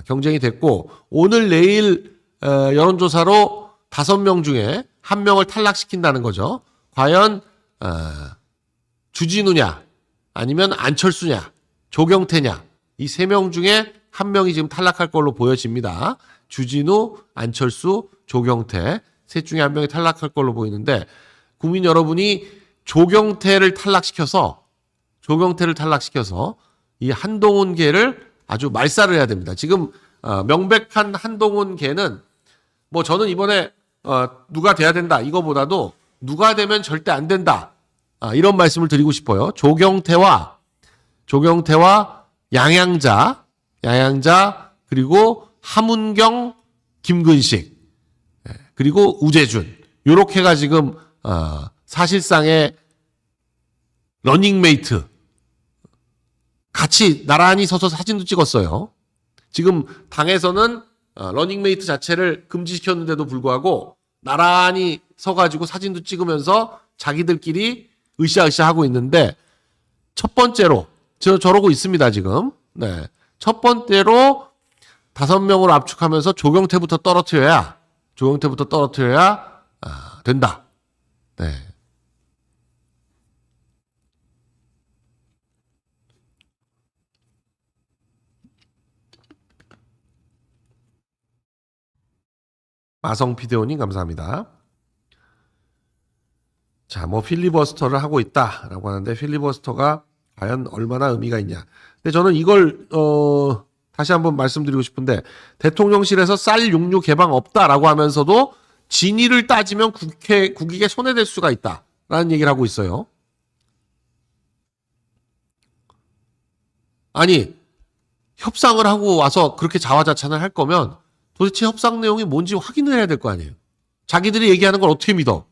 경쟁이 됐고 오늘 내일 여론조사로 5명 중에 1명을 탈락시킨다는 거죠. 과연 주진우냐 아니면 안철수냐 조경태냐 이 3명 중에 1명이 지금 탈락할 걸로 보여집니다. 주진우, 안철수, 조경태 셋 중에 1명이 탈락할 걸로 보이는데 국민 여러분이 조경태를 탈락시켜서 이 한동훈계를 아주 말살을 해야 됩니다. 지금 명백한 한동훈계는 뭐 저는 이번에 누가 돼야 된다 이거보다도 누가 되면 절대 안 된다 이런 말씀을 드리고 싶어요. 조경태와 양양자 그리고 함은경, 김근식, 그리고 우재준 요렇게가 지금 사실상의 러닝메이트 같이 나란히 서서 사진도 찍었어요. 지금 당에서는 러닝메이트 자체를 금지시켰는데도 불구하고 나란히 서가지고 사진도 찍으면서 자기들끼리 으쌰으쌰 하고 있는데 첫 번째로 저러고 있습니다 지금. 네. 첫 번째로 5명으로 압축하면서 조경태부터 떨어뜨려야 된다. 네. 마성 피데오님 감사합니다. 자, 뭐 필리버스터를 하고 있다라고 하는데 필리버스터가 과연 얼마나 의미가 있냐. 근데 저는 이걸 다시 한번 말씀드리고 싶은데 대통령실에서 쌀 육류 개방 없다라고 하면서도 진위를 따지면 국익에 손해될 수가 있다라는 얘기를 하고 있어요. 아니 협상을 하고 와서 그렇게 자화자찬을 할 거면 도대체 협상 내용이 뭔지 확인을 해야 될 거 아니에요. 자기들이 얘기하는 걸 어떻게 믿어?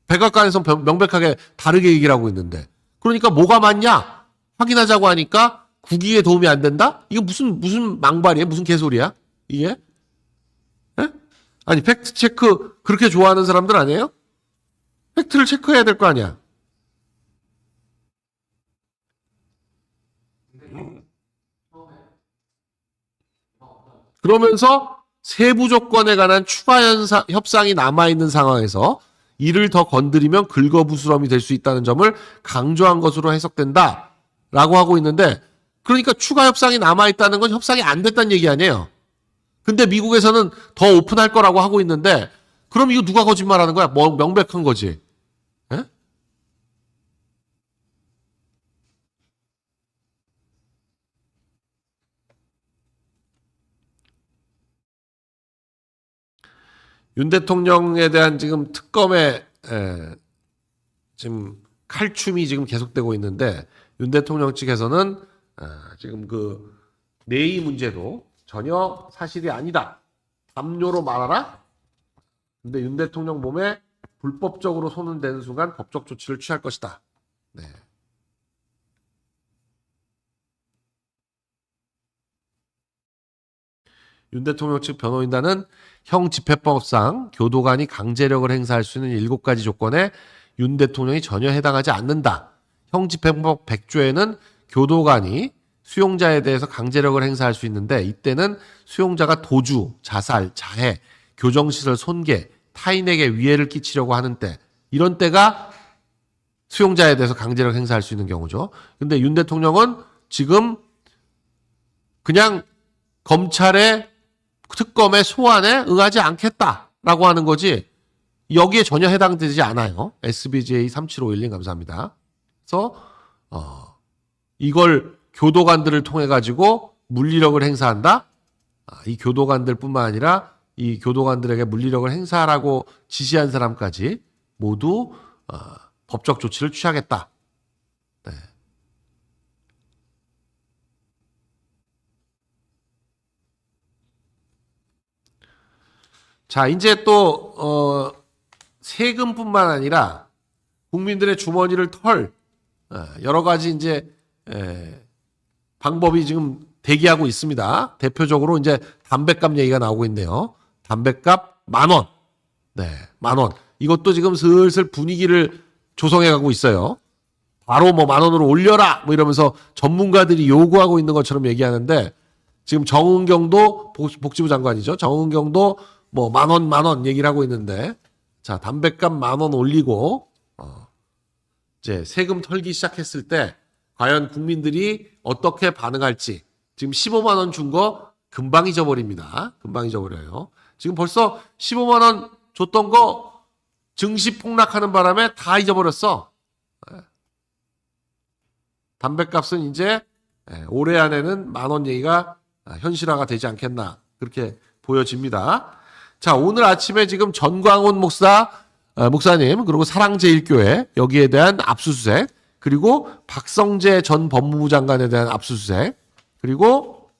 백악관에서 명백하게 다르게 얘기를 하고 있는데. 그러니까 뭐가 맞냐? 확인하자고 하니까 국익에 도움이 안 된다? 이거 무슨 망발이에요? 무슨 개소리야? 이게? 에? 아니 팩트 체크 그렇게 좋아하는 사람들 아니에요? 팩트를 체크해야 될 거 아니야. 그러면서 세부 조건에 관한 추가 협상이 남아있는 상황에서 이를 더 건드리면 긁어부스럼이 될 수 있다는 점을 강조한 것으로 해석된다 라고 하고 있는데 그러니까 추가 협상이 남아있다는 건 협상이 안 됐다는 얘기 아니에요. 근데 미국에서는 더 오픈할 거라고 하고 있는데 그럼 이거 누가 거짓말하는 거야? 뭐 명백한 거지. 에? 윤 대통령에 대한 지금 특검의 지금 칼춤이 지금 계속되고 있는데 윤 대통령 측에서는 지금 그 내의 문제도 전혀 사실이 아니다. 담요로 말하라. 근데 윤 대통령 몸에 불법적으로 손을 대는 순간 법적 조치를 취할 것이다. 네. 윤 대통령 측 변호인단은 형 집행법상 교도관이 강제력을 행사할 수 있는 7가지 조건에 윤 대통령이 전혀 해당하지 않는다. 형 집행법 100조에는 교도관이 수용자에 대해서 강제력을 행사할 수 있는데 이때는 수용자가 도주, 자살, 자해, 교정시설 손괴, 타인에게 위해를 끼치려고 하는 때 이런 때가 수용자에 대해서 강제력 행사할 수 있는 경우죠. 근데 윤 대통령은 지금 그냥 검찰의 특검의 소환에 응하지 않겠다라고 하는 거지 여기에 전혀 해당되지 않아요. SBJ 3751님 감사합니다. 그래서 이걸 교도관들을 통해 가지고 물리력을 행사한다. 이 교도관들뿐만 아니라 이 교도관들에게 물리력을 행사하라고 지시한 사람까지 모두 법적 조치를 취하겠다. 네. 자, 이제 또 세금뿐만 아니라 국민들의 주머니를 털 여러 가지 이제 방법이 지금 대기하고 있습니다. 대표적으로 이제 담뱃값 얘기가 나오고 있네요. 담뱃값 10,000원. 네, 10,000원. 이것도 지금 슬슬 분위기를 조성해 가고 있어요. 바로 뭐 10,000원으로 올려라 뭐 이러면서 전문가들이 요구하고 있는 것처럼 얘기하는데 지금 정은경도 복지부 장관이죠. 정은경도 뭐 10,000원 얘기를 하고 있는데 자, 담뱃값 10,000원 올리고 이제 세금 털기 시작했을 때 과연 국민들이 어떻게 반응할지 지금 15만 원 준 거 금방 잊어버립니다. 금방 잊어버려요. 지금 벌써 15만 원 줬던 거 증시 폭락하는 바람에 다 잊어버렸어. 담뱃값은 이제 올해 안에는 10,000원 얘기가 현실화가 되지 않겠나 그렇게 보여집니다. 자, 오늘 아침에 지금 전광훈 목사님 그리고 사랑제일교회 여기에 대한 압수수색 그리고 박성재 전 법무부 장관에 대한 압수수색 그리고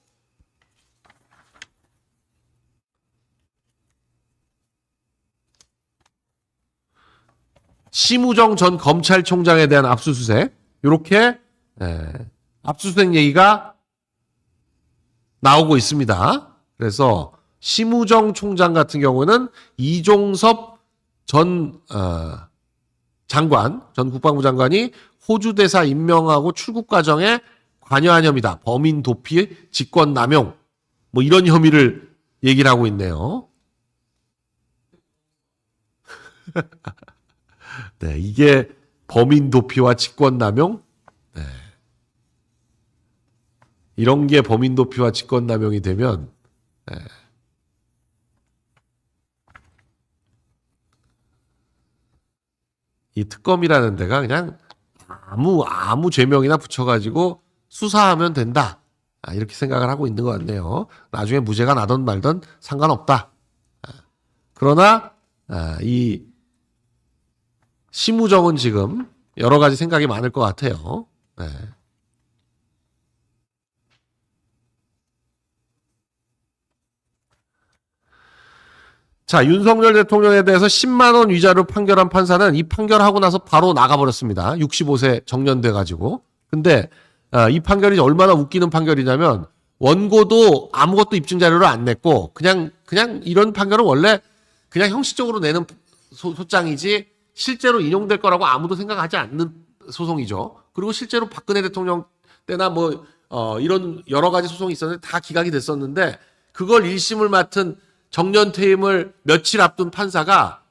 심우정 전 검찰총장에 대한 압수수색, 이렇게 압수수색 얘기가 나오고 있습니다. 그래서 심우정 총장 같은 경우는 이종섭 전 장관, 전 국방부 장관이 호주 대사 임명하고 출국 과정에 관여한 혐의다. 범인 도피, 직권 남용, 뭐 이런 혐의를 얘기를 하고 있네요. 네, 이게 범인 도피와 직권 남용? 네. 이런 게 범인 도피와 직권 남용이 되면 이 특검이라는 데가 그냥 아무 죄명이나 붙여가지고 수사하면 된다. 이렇게 생각을 하고 있는 것 같네요. 나중에 무죄가 나든 말든 상관없다. 그러나 이 심우정은 지금 여러 가지 생각이 많을 것 같아요. 네. 자, 윤석열 대통령에 대해서 10만 원 위자료 판결한 판사는 이 판결하고 나서 바로 나가버렸습니다. 65세 정년돼가지고. 근데 이 판결이 얼마나 웃기는 판결이냐면 원고도 아무것도 입증 자료를 안 냈고 그냥 이런 판결은 원래 그냥 형식적으로 내는 소장이지 실제로 인용될 거라고 아무도 생각하지 않는 소송이죠. 그리고 실제로 박근혜 대통령 때나 뭐 이런 여러 가지 소송이 있었는데 다 기각이 됐었는데 그걸 1심을 맡은 정년 퇴임을 며칠 앞둔 판사가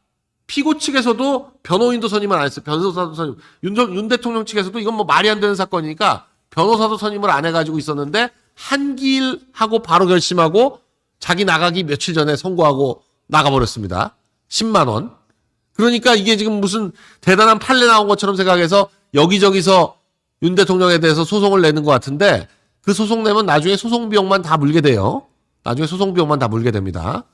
피고 측에서도 변호인도 선임을 안 했어요. 변호사도 선임. 윤 대통령 측에서도 이건 뭐 말이 안 되는 사건이니까 변호사도 선임을 안 해가지고 있었는데 한기일하고 바로 결심하고 자기 나가기 며칠 전에 선고하고 나가버렸습니다. 10만 원. 그러니까 이게 지금 무슨 대단한 판례 나온 것처럼 생각해서 여기저기서 윤 대통령에 대해서 소송을 내는 것 같은데 그 소송 내면 나중에 소송 비용만 다 물게 돼요. 나중에 소송 비용만 다 물게 됩니다.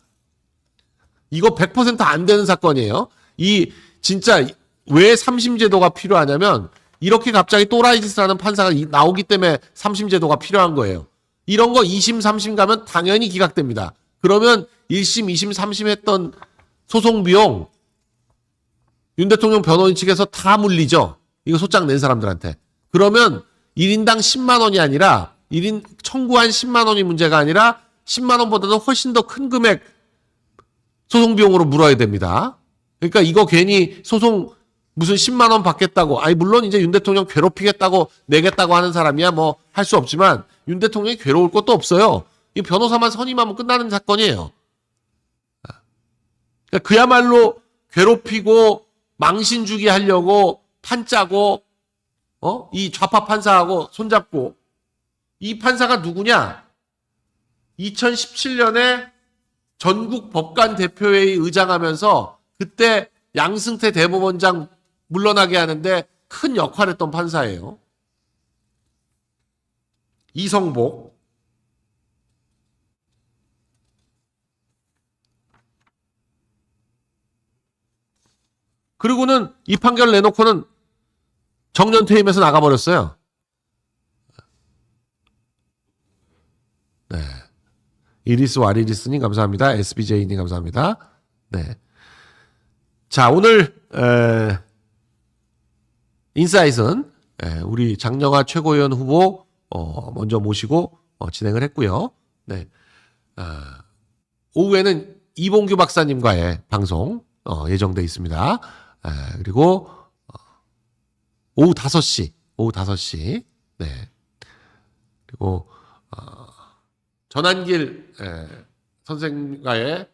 이거 100% 안 되는 사건이에요. 이 진짜 왜 3심 제도가 필요하냐면 이렇게 갑자기 또라이 짓을 하는 판사가 나오기 때문에 3심 제도가 필요한 거예요. 이런 거 2심, 3심 가면 당연히 기각됩니다. 그러면 1심, 2심, 3심 했던 소송 비용 윤 대통령 변호인 측에서 다 물리죠. 이거 소장 낸 사람들한테. 그러면 1인당 10만 원이 아니라 1인 청구한 10만 원이 문제가 아니라 10만 원보다도 훨씬 더 큰 금액 소송 비용으로 물어야 됩니다. 그러니까 이거 괜히 소송 무슨 10만 원 받겠다고 아니 물론 이제 윤 대통령 괴롭히겠다고 내겠다고 하는 사람이야 뭐 할 수 없지만 윤 대통령이 괴로울 것도 없어요. 이 변호사만 선임하면 끝나는 사건이에요. 그러니까 그야말로 괴롭히고 망신 주기 하려고 판짜고 이 좌파 판사하고 손잡고 이 판사가 누구냐? 2017년에 전국 법관 대표회의 의장하면서 그때 양승태 대법원장 물러나게 하는데 큰 역할을 했던 판사예요. 이성복. 그리고는 이 판결 내놓고는 정년 퇴임해서 나가버렸어요. 네. 이리스 와리리스님 감사합니다. SBJ님 감사합니다. 네. 자, 오늘 인사이트는 우리 장영하 최고위원 후보 먼저 모시고 진행을 했고요. 네. 오후에는 이봉규 박사님과의 방송 예정돼 있습니다. 그리고 오후 5시. 네. 그리고 전한길 선생과의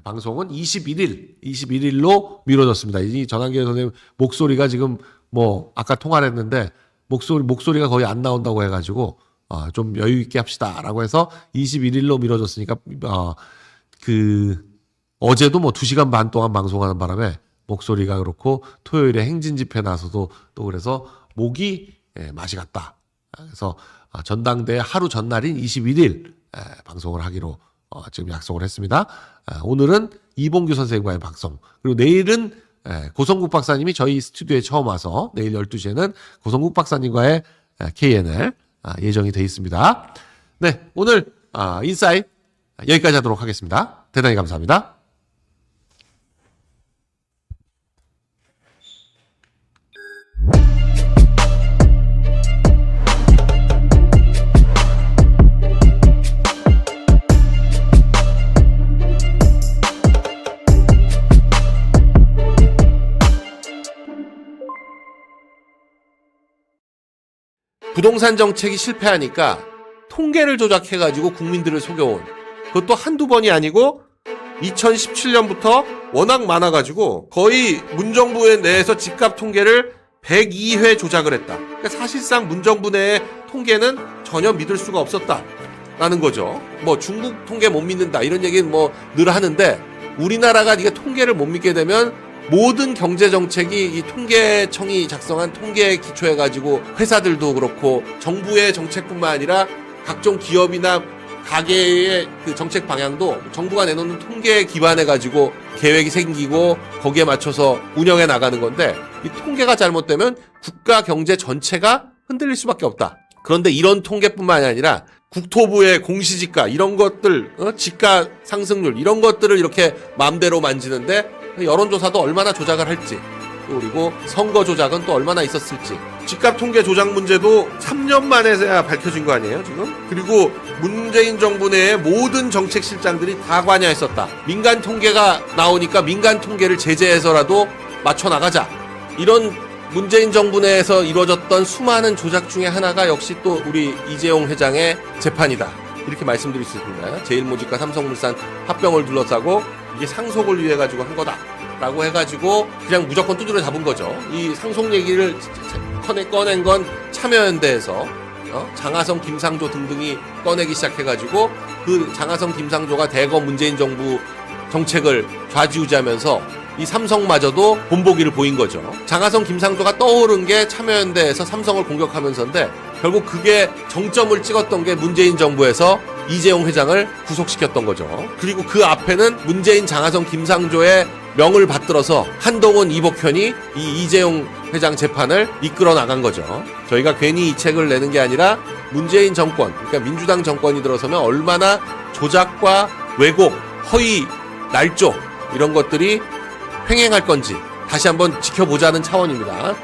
방송은 21일로 미뤄졌습니다. 이 전한길 선생님 목소리가 지금 뭐 아까 통화를 했는데 목소리가 거의 안 나온다고 해가지고 좀 여유 있게 합시다라고 해서 21일로 미뤄졌으니까 어제도 뭐 2시간 반 동안 방송하는 바람에 목소리가 그렇고 토요일에 행진 집회 나서도 또 그래서 목이 맛이 갔다. 그래서 전당대회 하루 전날인 21일 방송을 하기로 지금 약속을 했습니다. 오늘은 이봉규 선생님과의 방송 그리고 내일은 고성국 박사님이 저희 스튜디오에 처음 와서 내일 12시에는 고성국 박사님과의 KNL 예정이 되어 있습니다. 네, 오늘 인사이트 여기까지 하도록 하겠습니다. 대단히 감사합니다. 부동산 정책이 실패하니까 통계를 조작해가지고 국민들을 속여온, 그것도 한두 번이 아니고 2017년부터 워낙 많아가지고 거의 문정부 내에서 집값 통계를 102회 조작을 했다. 그러니까 사실상 문정부 내의 통계는 전혀 믿을 수가 없었다라는 거죠. 뭐 중국 통계 못 믿는다 이런 얘기는 뭐 늘 하는데, 우리나라가 이게 통계를 못 믿게 되면 모든 경제 정책이 이 통계청이 작성한 통계에 기초해가지고 회사들도 그렇고 정부의 정책뿐만 아니라 각종 기업이나 가계의 그 정책 방향도 정부가 내놓는 통계에 기반해가지고 계획이 생기고 거기에 맞춰서 운영해 나가는 건데, 이 통계가 잘못되면 국가 경제 전체가 흔들릴 수밖에 없다. 그런데 이런 통계뿐만이 아니라 국토부의 공시지가 이런 것들, 지가 상승률 이런 것들을 이렇게 마음대로 만지는데 여론조사도 얼마나 조작을 할지, 그리고 선거 조작은 또 얼마나 있었을지. 집값 통계 조작 문제도 3년 만에야 밝혀진 거 아니에요 지금? 그리고 문재인 정부 내의 모든 정책 실장들이 다 관여했었다. 민간 통계가 나오니까 민간 통계를 제재해서라도 맞춰 나가자. 이런 문재인 정부 내에서 이루어졌던 수많은 조작 중에 하나가 역시 또 우리 이재용 회장의 재판이다. 이렇게 말씀드릴 수 있습니다. 제일모직과 삼성물산 합병을 둘러싸고 이게 상속을 위해 가지고 한 거다라고 해가지고 그냥 무조건 두드려 잡은 거죠. 이 상속 얘기를 꺼낸 건 참여연대에서 장하성, 김상조 등등이 꺼내기 시작해가지고, 그 장하성, 김상조가 대거 문재인 정부 정책을 좌지우지하면서 이 삼성마저도 본보기를 보인 거죠. 장하성, 김상조가 떠오른 게 참여연대에서 삼성을 공격하면서인데, 결국 그게 정점을 찍었던 게 문재인 정부에서 이재용 회장을 구속시켰던 거죠. 그리고 그 앞에는 문재인, 장하성, 김상조의 명을 받들어서 한동훈, 이복현이 이 이재용 회장 재판을 이끌어 나간 거죠. 저희가 괜히 이 책을 내는 게 아니라 문재인 정권, 그러니까 민주당 정권이 들어서면 얼마나 조작과 왜곡, 허위, 날조 이런 것들이 횡행할 건지 다시 한번 지켜보자는 차원입니다.